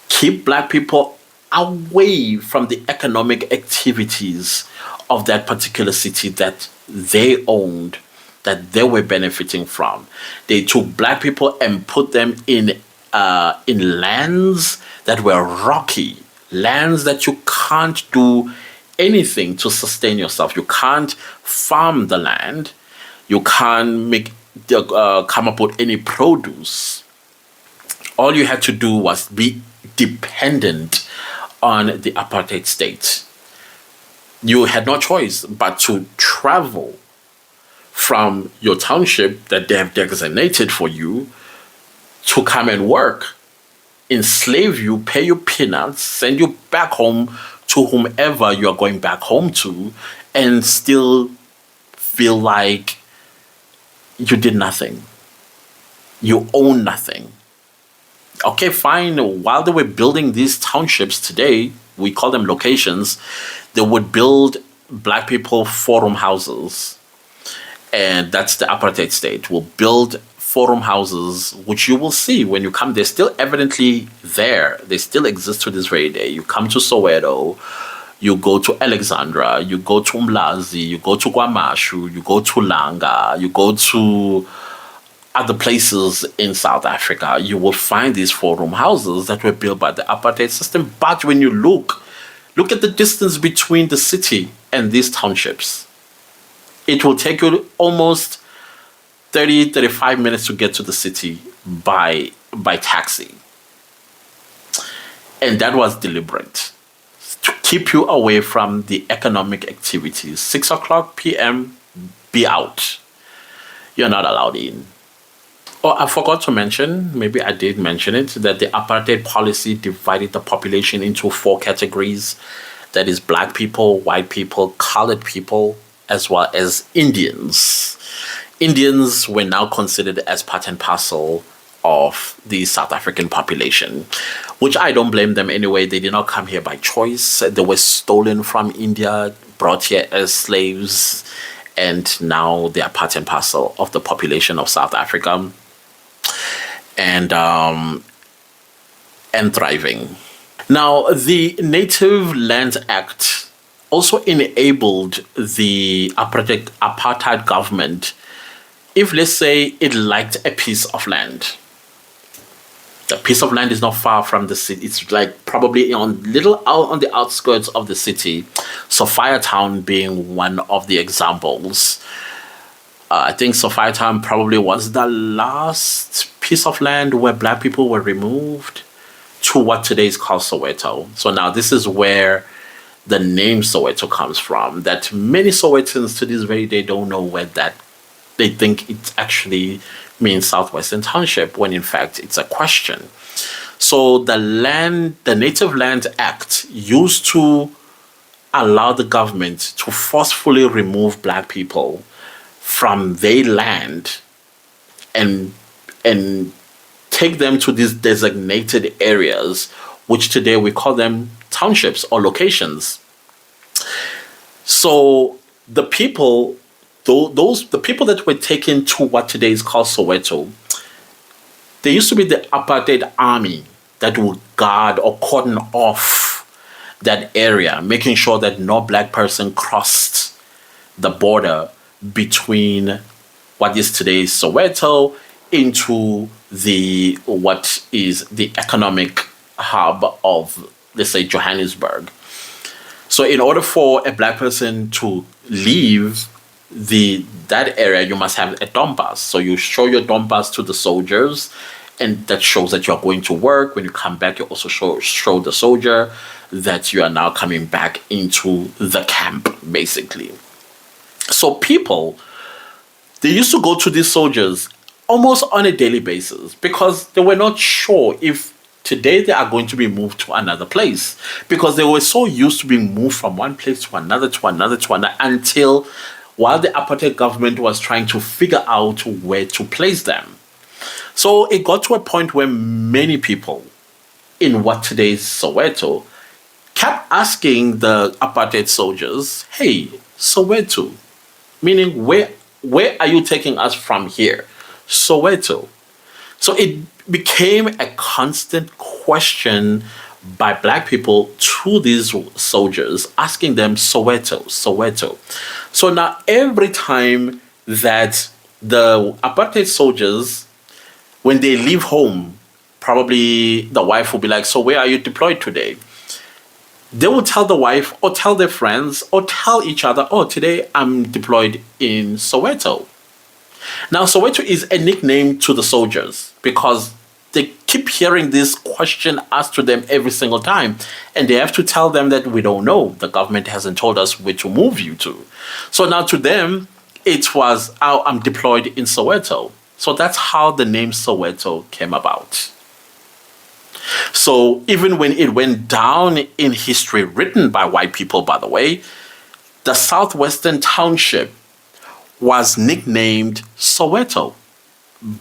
Keep black people away from the economic activities of that particular city that they owned, that they were benefiting from. They took black people and put them in lands that were rocky, lands that you can't do anything to sustain yourself. You can't farm the land. You can't come up with any produce. All you had to do was be dependent on the apartheid state. You had no choice but to travel from your township that they have designated for you to come and work, enslave you, pay you peanuts, send you back home to whomever you are going back home to, and still feel like you did nothing. You own nothing. Okay, fine. While they were building these townships today, we call them locations, they would build black people forum houses. And that's the apartheid state. Will build forum houses, which you will see when you come. They're still evidently there. They still exist to this very day. You come to Soweto, you go to Alexandra, you go to Umlazi, you go to Kwamashu, you go to Langa, you go to other places in South Africa, you will find these forum houses that were built by the apartheid system. But when you look at the distance between the city and these townships. It will take you almost 35 minutes to get to the city by taxi. And that was deliberate, to keep you away from the economic activities. 6 o'clock p.m., be out. You're not allowed in. Oh, I forgot to mention, maybe I did mention it, that the apartheid policy divided the population into 4 categories. That is black people, white people, colored people, as well as Indians. Indians were now considered as part and parcel of the South African population, which I don't blame them anyway. They did not come here by choice. They were stolen from India, brought here as slaves, and now they are part and parcel of the population of South Africa, and thriving. Now, the Native Lands Act also enabled the apartheid government, if, let's say, it liked a piece of land. The piece of land is not far from the city. It's like probably on the outskirts of the city. Sophia Town being one of the examples. I think Sophia Town probably was the last piece of land where black people were removed to what today is called Soweto. So now this is where the name Soweto comes from, that many Sowetans to this very day don't know where that, they think it actually means Southwestern Township, when in fact it's a question. So the Native Land Act used to allow the government to forcefully remove black people from their land and take them to these designated areas, which today we call them townships or locations. So the people, the people that were taken to what today is called Soweto, there used to be the apartheid army that would guard or cordon off that area, making sure that no black person crossed the border between what is today's Soweto into what is the economic hub of, let's say, Johannesburg. So in order for a black person to leave that area, you must have a dompas. So you show your dompas to the soldiers, and that shows that you're going to work. When you come back, you also show the soldier that you are now coming back into the camp, basically. So people, they used to go to these soldiers almost on a daily basis because they were not sure if today they are going to be moved to another place because they were so used to being moved from one place to another, to another, to another until while the apartheid government was trying to figure out where to place them. So it got to a point where many people in what today is Soweto kept asking the apartheid soldiers, hey, Soweto, meaning where are you taking us from here? Soweto. So it became a constant question by black people to these soldiers, asking them Soweto, Soweto. So now every time that the apartheid soldiers, when they leave home, probably the wife will be like, so where are you deployed today? They will tell the wife or tell their friends or tell each other, oh, today I'm deployed in Soweto. Now, Soweto is a nickname to the soldiers because they keep hearing this question asked to them every single time. And they have to tell them that we don't know. The government hasn't told us where to move you to. So now to them, it was, oh, I'm deployed in Soweto. So that's how the name Soweto came about. So even when it went down in history, written by white people, by the way, the southwestern township was nicknamed Soweto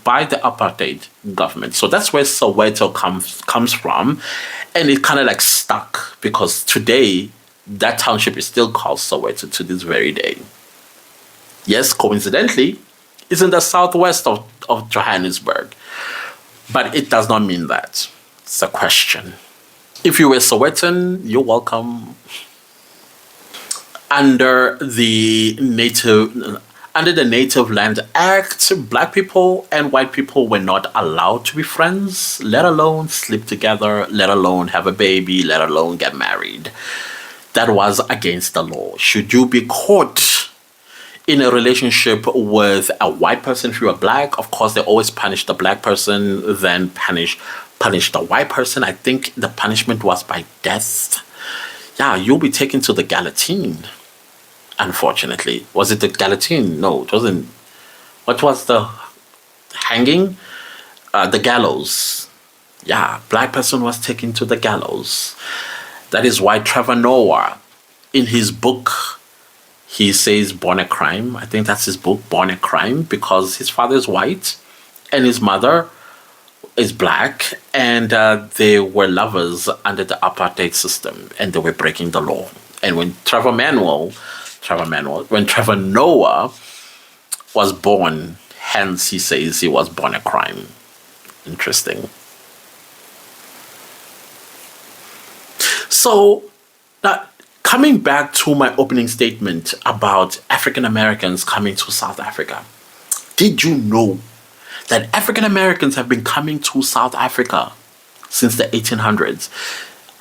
by the apartheid government. So that's where Soweto comes from. And it kind of like stuck because today that township is still called Soweto to this very day. Yes, coincidentally, it's in the southwest of Johannesburg. But it does not mean that. It's a question. If you were Sowetan, you're welcome. Under the Native Land Act, black people and white people were not allowed to be friends, let alone sleep together, let alone have a baby, let alone get married. That was against the law. Should you be caught in a relationship with a white person, if you are black, of course, they always punish the black person, then punish the white person. I think the punishment was by death. Yeah, you'll be taken to the guillotine. Unfortunately, was it the guillotine? No, it wasn't. What was the hanging? The gallows. Yeah, black person was taken to the gallows. That is why Trevor Noah, in his book, he says Born a Crime. I think that's his book, Born a Crime, because his father is white and his mother is black, and they were lovers under the apartheid system, and they were breaking the law. And when Trevor Noah was born, hence he says he was born a crime. Interesting. So, now, coming back to my opening statement about African Americans coming to South Africa, did you know that African Americans have been coming to South Africa since the 1800s?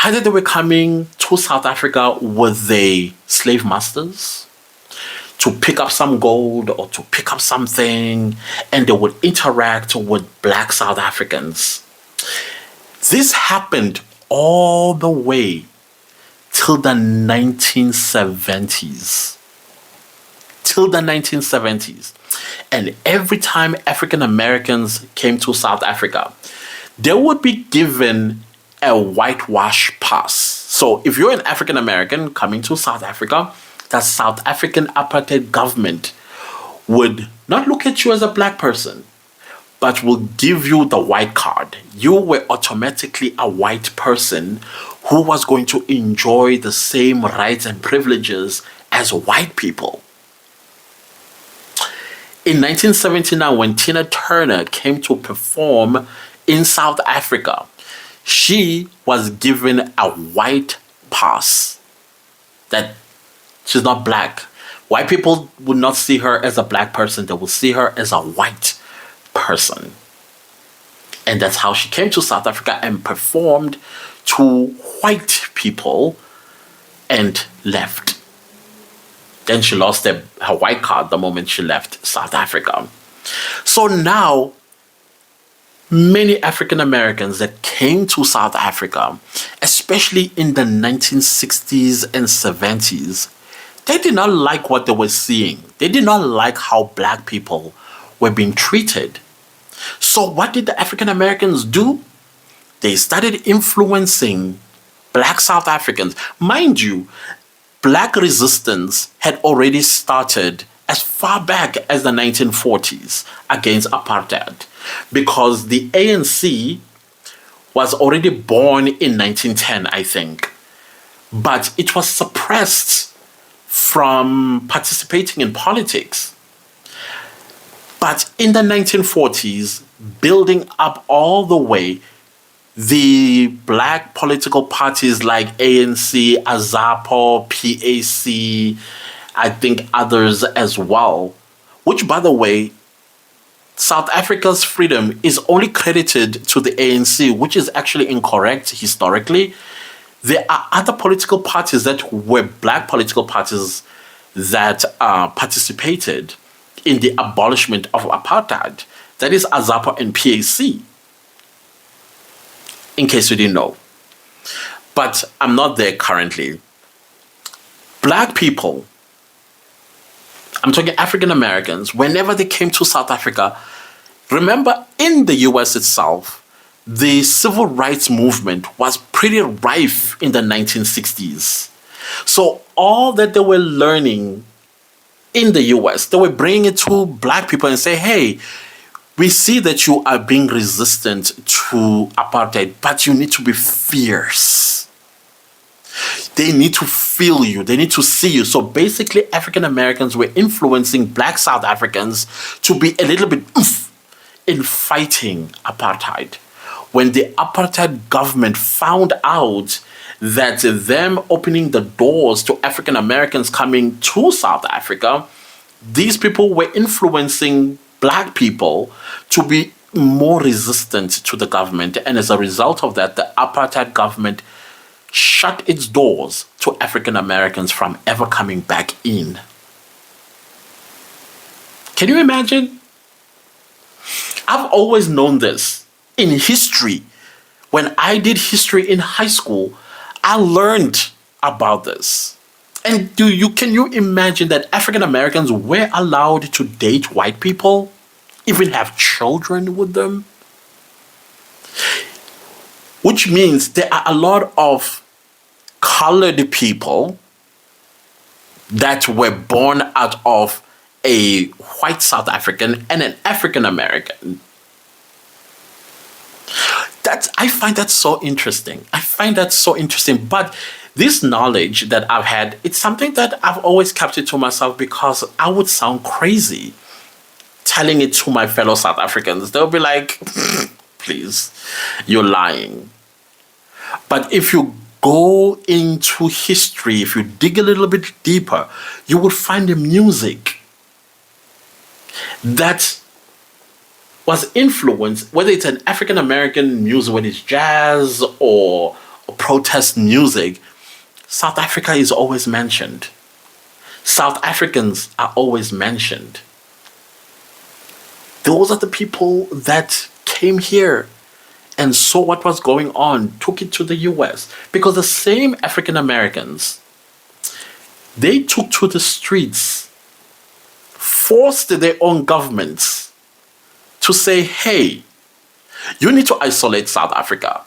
Either they were coming to South Africa with their slave masters to pick up some gold or to pick up something, and they would interact with black South Africans. This happened all the way till the 1970s. Till the 1970s. And every time African Americans came to South Africa, they would be given a whitewash pass. So if you're an African American coming to South Africa, the South African apartheid government would not look at you as a black person, but will give you the white card. You were automatically a white person who was going to enjoy the same rights and privileges as white people. In 1979, when Tina Turner came to perform in South Africa, she was given a white pass. That she's not black. White people would not see her as a black person. They would see her as a white person. And that's how she came to South Africa and performed to white people and left. Then she lost her white card the moment she left South Africa. So now, many African Americans that came to South Africa, especially in the 1960s and 70s, they did not like what they were seeing. They did not like how black people were being treated So what did the African Americans do? They started influencing black South Africans. Mind you, black resistance had already started as far back as the 1940s against apartheid, because the ANC was already born in 1910, I think, but it was suppressed from participating in politics. But in the 1940s, building up all the way, the black political parties like ANC, AZAPO, PAC, I think others as well, which, by the way, South Africa's freedom is only credited to the ANC, which is actually incorrect historically. There are other political parties that were black political parties that participated in the abolishment of apartheid. That is AZAPA and PAC, in case you didn't know. But I'm not there currently. Black people, I'm talking African Americans, whenever they came to South Africa, remember in the US itself, the civil rights movement was pretty rife in the 1960s. So all that they were learning in the US, they were bringing it to black people and say, hey, we see that you are being resistant to apartheid, but you need to be fierce. They need to feel you. They need to see you. So basically, African Americans were influencing black South Africans to be a little bit in fighting apartheid. When the apartheid government found out that them opening the doors to African Americans coming to South Africa, these people were influencing black people to be more resistant to the government. And as a result of that, the apartheid government shut its doors to African Americans from ever coming back in. Can you imagine? I've always known this. In history, when I did history in high school, I learned about this. And can you imagine that African Americans were allowed to date white people, even have children with them? Which means there are a lot of colored people that were born out of a white South African and an African American. I find that so interesting. But this knowledge that I've had, it's something that I've always kept it to myself, because I would sound crazy telling it to my fellow South Africans. They'll be like, please, you're lying. But if you go into history, if you dig a little bit deeper, you will find the music that was influenced, whether it's an African American music, whether it's jazz or protest music. South Africa is always mentioned. South Africans are always mentioned. Those are the people that came here and saw what was going on, took it to the US. Because the same African Americans, they took to the streets, forced their own governments to say, hey, you need to isolate South Africa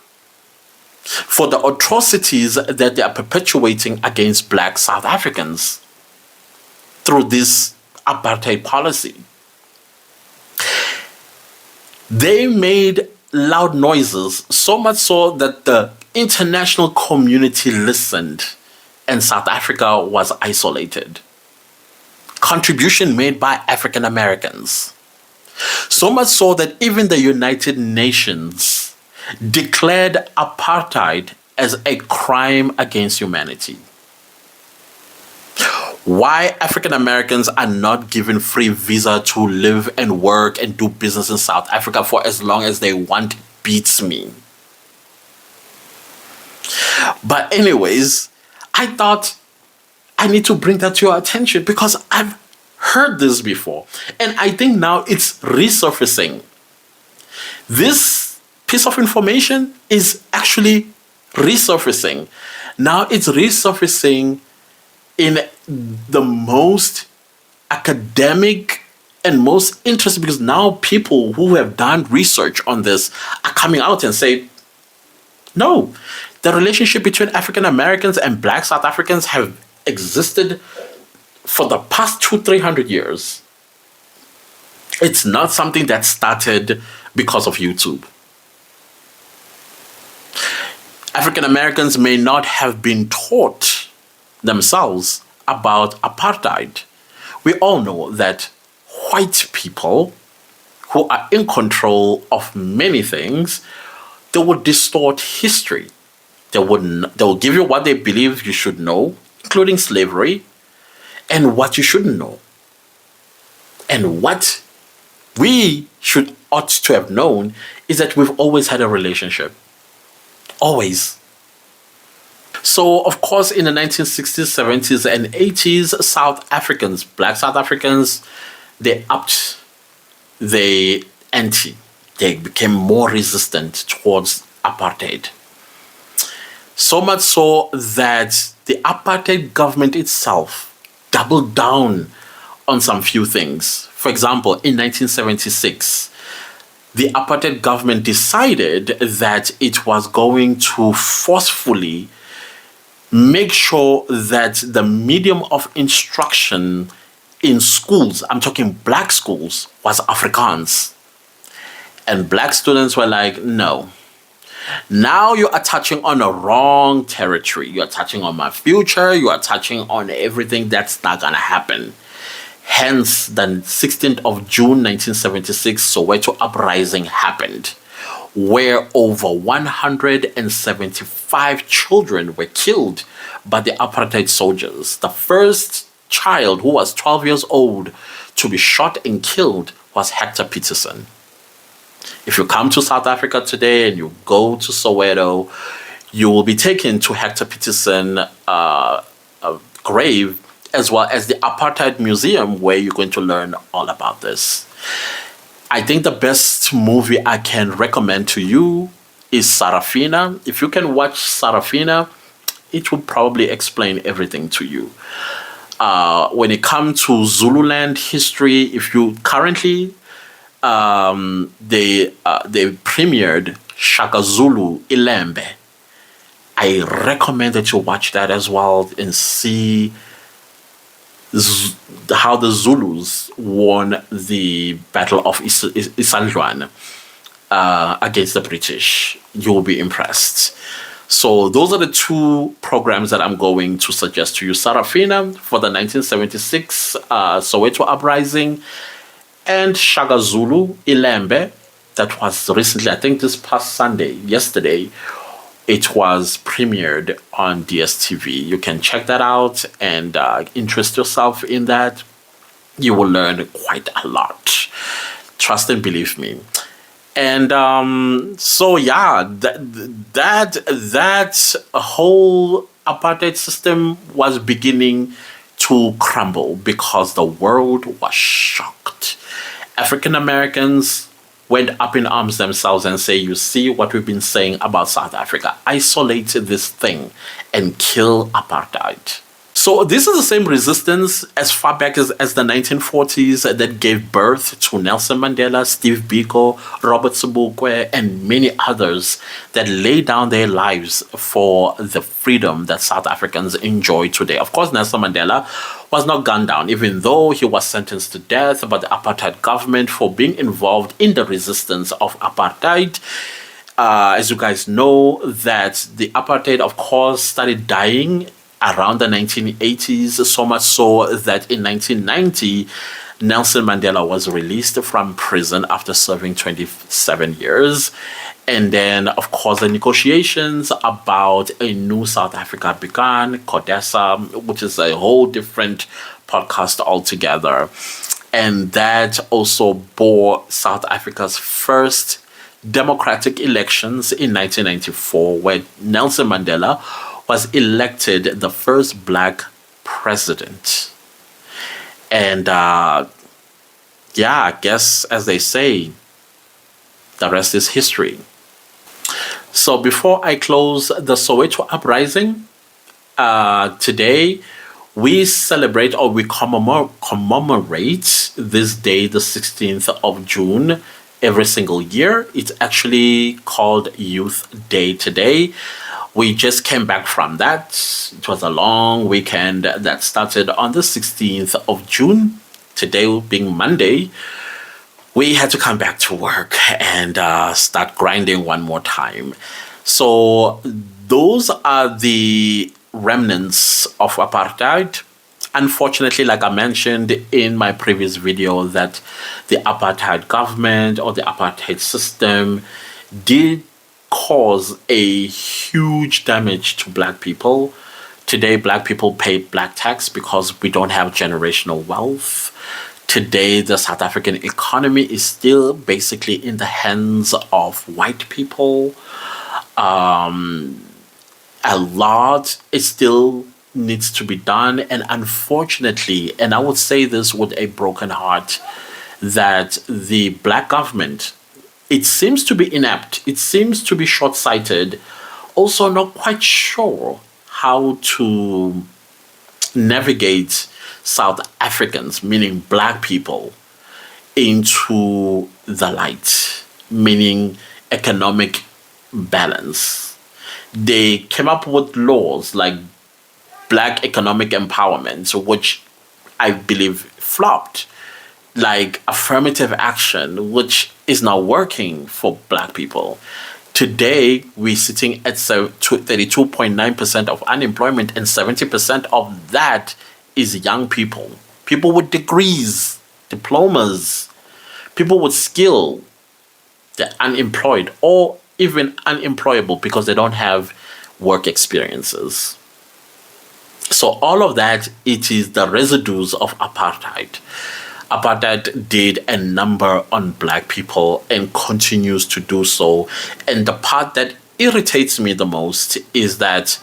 for the atrocities that they are perpetuating against black South Africans through this apartheid policy. They made loud noises, so much so that the international community listened and South Africa was isolated. Contribution made by African Americans. So much so that even the United Nations declared apartheid as a crime against humanity. Why African Americans are not given free visa to live and work and do business in South Africa for as long as they want beats me. But anyways, I thought I need to bring that to your attention because I've heard this before. And I think now it's resurfacing. This piece of information is actually resurfacing. Now it's resurfacing in the most academic And most interesting because now people who have done research on this are coming out and say, no, the relationship between African Americans and Black South Africans have existed for the past 200-300 years. It's not something that started because of YouTube. African Americans may not have been taught themselves about apartheid. We all know that white people who are in control of many things, they would distort history. They will give you what they believe you should know, including slavery, and what you shouldn't know. And what we ought to have known is that we've always had a relationship. Always. So, of course, in the 1960s, 70s, and 80s, South Africans, Black South Africans, they upped the ante. They became more resistant towards apartheid. So much so that the apartheid government itself doubled down on some few things. For example, in 1976, the apartheid government decided that it was going to forcefully make sure that the medium of instruction in schools, I'm talking black schools, was Afrikaans. And black students were like, no. Now you are touching on a wrong territory. You are touching on my future. You are touching on everything that's not going to happen. Hence, the 16th of June 1976 Soweto Uprising happened, where over 175 children were killed by the apartheid soldiers. The first child, who was 12 years old, to be shot and killed was Hector Peterson. If you come to South Africa today and you go to Soweto, you will be taken to Hector Peterson grave, as well as the Apartheid Museum, where you're going to learn all about this. I think the best movie I can recommend to you is Sarafina. If you can watch Sarafina, it will probably explain everything to you. When it comes to Zululand history, if you currently, they premiered Shaka Zulu Ilembe. I recommend that you watch that as well and see how the Zulus won the Battle of Isandlwana against the British. You will be impressed. So those are the two programs that I'm going to suggest to you. Sarafina for the 1976 Soweto Uprising, and Shaka Zulu Ilembe, that was recently, I think this past Sunday, yesterday, it was premiered on DSTV. You can check that out and interest yourself in that. You will learn quite a lot. Trust and believe me. And so yeah, that whole apartheid system was beginning to crumble because the world was shocked. African Americans went up in arms themselves and say, you see what we've been saying about South Africa, isolate this thing and kill apartheid. So this is the same resistance as far back as the 1940s that gave birth to Nelson Mandela, Steve Biko, Robert Sobukwe, and many others that laid down their lives for the freedom that South Africans enjoy today. Of course, Nelson Mandela was not gunned down, even though he was sentenced to death by the apartheid government for being involved in the resistance of apartheid. As you guys know, that the apartheid, of course, started dying around the 1980s, so much so that in 1990, Nelson Mandela was released from prison after serving 27 years. And then, of course, the negotiations about a new South Africa began, CODESA, which is a whole different podcast altogether. And that also bore South Africa's first democratic elections in 1994, where Nelson Mandela was elected the first black president. And yeah, I guess, as they say, the rest is history. So before I close the Soweto Uprising, today we celebrate or we commemorate this day, the 16th of June, every single year. It's actually called Youth Day today. We just came back from that. It was a long weekend that started on the 16th of June. Today being Monday, we had to come back to work and start grinding one more time. So those are the remnants of apartheid. Unfortunately, like I mentioned in my previous video, that the apartheid government or the apartheid system did cause a huge damage to black people. Today, black people pay black tax because we don't have generational wealth. Today, the South African economy is still basically in the hands of white people. A lot is still needs to be done, and unfortunately, and I would say this with a broken heart, that the black government, it seems to be inept, it seems to be short-sighted, also not quite sure how to navigate South Africans, meaning black people, into the light, meaning economic balance. They came up with laws like Black economic empowerment, which I believe flopped, like affirmative action, which is not working for black people. Today, we're sitting at 32.9% of unemployment, and 70% of that is young people. People with degrees, diplomas, people with skill, they're unemployed or even unemployable because they don't have work experiences. So all of that, it is the residues of apartheid. Apartheid did a number on black people and continues to do so. And the part that irritates me the most is that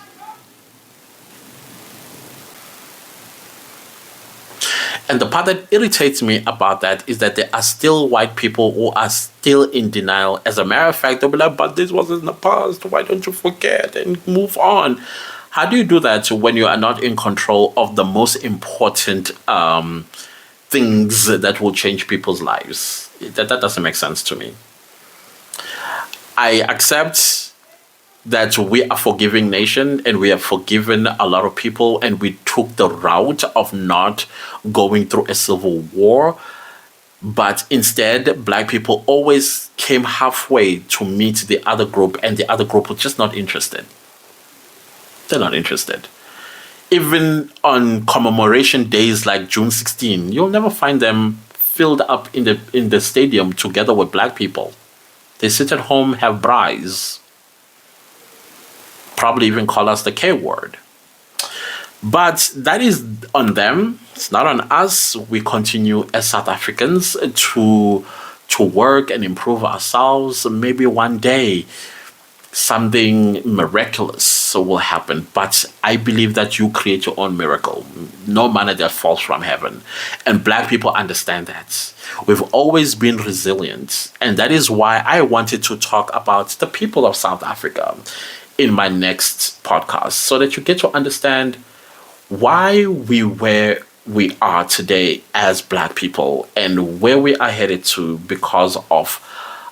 about that is that there are still white people who are still in denial. As a matter of fact, they'll be like, but this was in the past. Why don't you forget and move on? How do you do that when you are not in control of the most important things that will change people's lives? That doesn't make sense to me. I accept that we are a forgiving nation and we have forgiven a lot of people, and we took the route of not going through a civil war. But instead, black people always came halfway to meet the other group, and the other group was just not interested. They're not interested. Even on commemoration days like June 16, you'll never find them filled up in the stadium together with black people. They sit at home, have braais, probably even call us the K word. But that is on them. It's not on us. We continue as South Africans to work and improve ourselves. Maybe one day something miraculous will happen, but I believe that you create your own miracle. No manna that falls from heaven, and black people understand that. We've always been resilient, and that is why I wanted to talk about the people of South Africa in my next podcast, so that you get to understand why we where we are today as black people and where we are headed to because of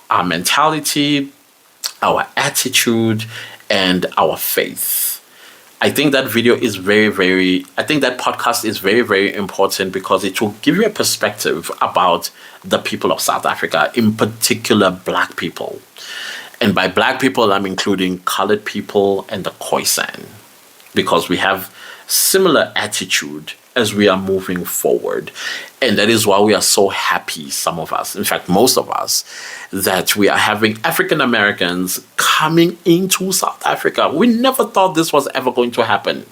our mentality, our attitude, and our faith. I think that video is I think that podcast is very, very important because it will give you a perspective about the people of South Africa, in particular black people. And by black people, I'm including colored people and the Khoisan, because we have similar attitude as we are moving forward. And that is why we are so happy, some of us, in fact, most of us, that we are having African Americans coming into South Africa. We never thought this was ever going to happen.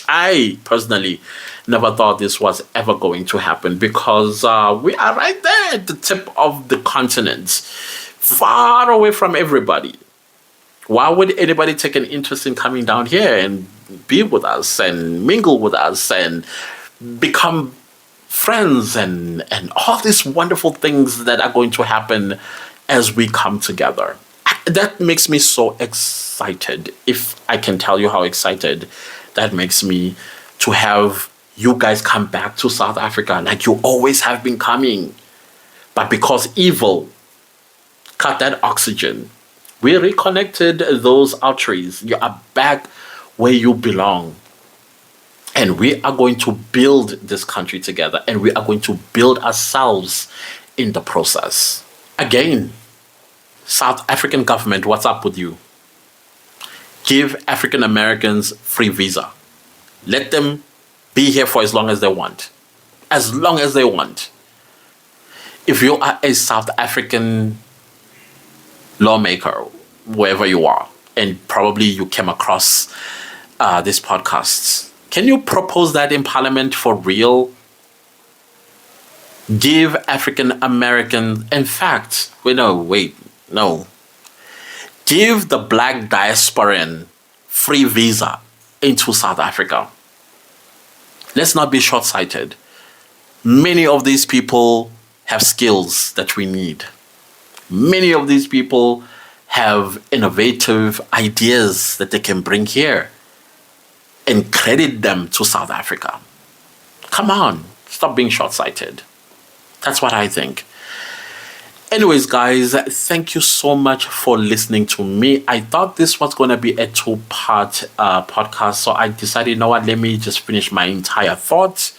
I personally never thought this was ever going to happen because we are right there at the tip of the continent, far away from everybody. Why would anybody take an interest in coming down here and be with us and mingle with us and become friends and all these wonderful things that are going to happen as we come together? That makes me so excited. If I can tell you how excited that makes me, to have you guys come back to South Africa like you always have been coming. But because evil cut that oxygen, we reconnected those arteries. You are back where you belong. And we are going to build this country together, and we are going to build ourselves in the process. Again, South African government, what's up with you? Give African Americans free visa. Let them be here for as long as they want. As long as they want. If you are a South African lawmaker, wherever you are, and probably you came across these podcasts, can you propose that in Parliament for real? Give African Americans, in fact, no. Give the black diasporan free visa into South Africa. Let's not be short-sighted. Many of these people have skills that we need. Many of these people have innovative ideas that they can bring here and credit them to South Africa. Come on, stop being short-sighted. That's what I think. Anyways, guys, thank you so much for listening to me. I thought this was going to be a two-part podcast, so I decided, you know what, let me just finish my entire thoughts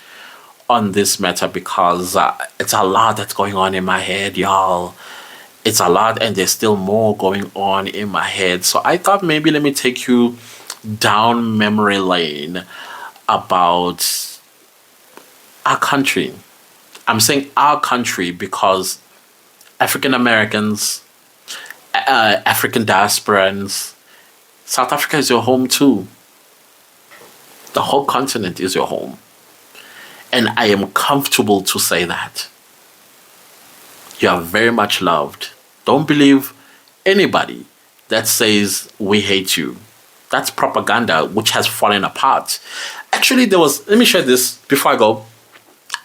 on this matter because it's a lot that's going on in my head, y'all. It's a lot, and there's still more going on in my head. So I thought maybe let me take you down memory lane about our country. I'm saying our country because African Americans, African diasporans, South Africa is your home too. The whole continent is your home. And I am comfortable to say that. You are very much loved. Don't believe anybody that says we hate you. That's propaganda which has fallen apart. Actually, let me share this before I go.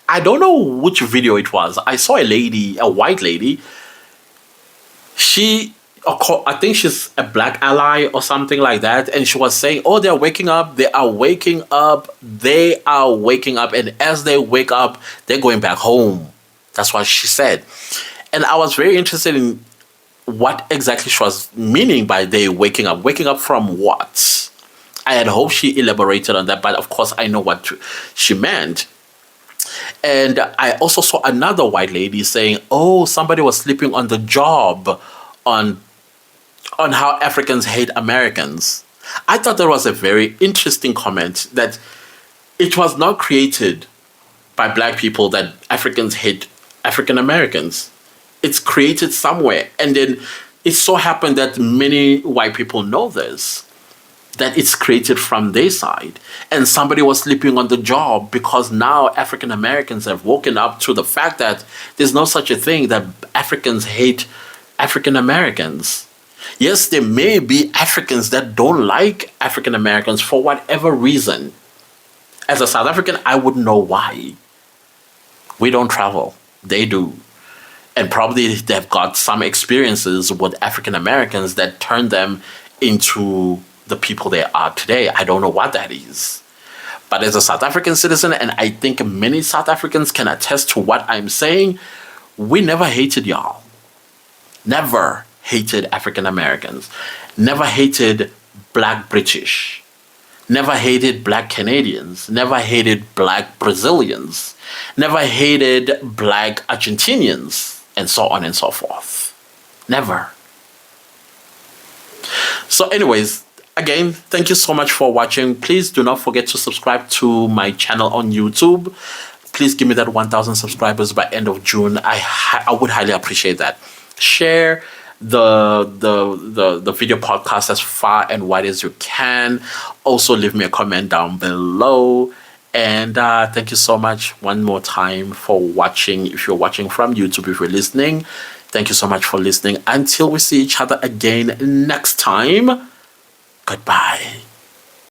I don't know which video it was. I saw a white lady. I think she's a black ally or something like that. And she was saying, oh, they're waking up. They are waking up. They are waking up. And as they wake up, they're going back home. That's what she said. And I was very interested in what exactly she was meaning by they waking up. Waking up from what? I had hoped she elaborated on that, but of course I know what she meant. And I also saw another white lady saying, oh, somebody was sleeping on the job on how Africans hate Americans. I thought that was a very interesting comment, that it was not created by black people that Africans hate African Americans. It's created somewhere. And then it so happened that many white people know this, that it's created from their side. And somebody was sleeping on the job because now African Americans have woken up to the fact that there's no such a thing that Africans hate African Americans. Yes, there may be Africans that don't like African Americans for whatever reason. As a South African, I wouldn't know why. We don't travel. They do. And probably they've got some experiences with African Americans that turn them into the people they are today. I don't know what that is. But as a South African citizen, and I think many South Africans can attest to what I'm saying, we never hated y'all. Never hated African Americans. Never hated black British. Never hated black Canadians. Never hated black Brazilians. Never hated black Argentinians. And so on and so forth. Never. So anyways, again, thank you so much for watching. Please do not forget to subscribe to my channel on YouTube. Please give me that 1,000 subscribers by end of June. I would highly appreciate that. Share the video podcast as far and wide as you can. Also leave me a comment down below. And thank you so much one more time for watching. If you're watching from YouTube, if you're listening, thank you so much for listening. Until we see each other again next time, goodbye.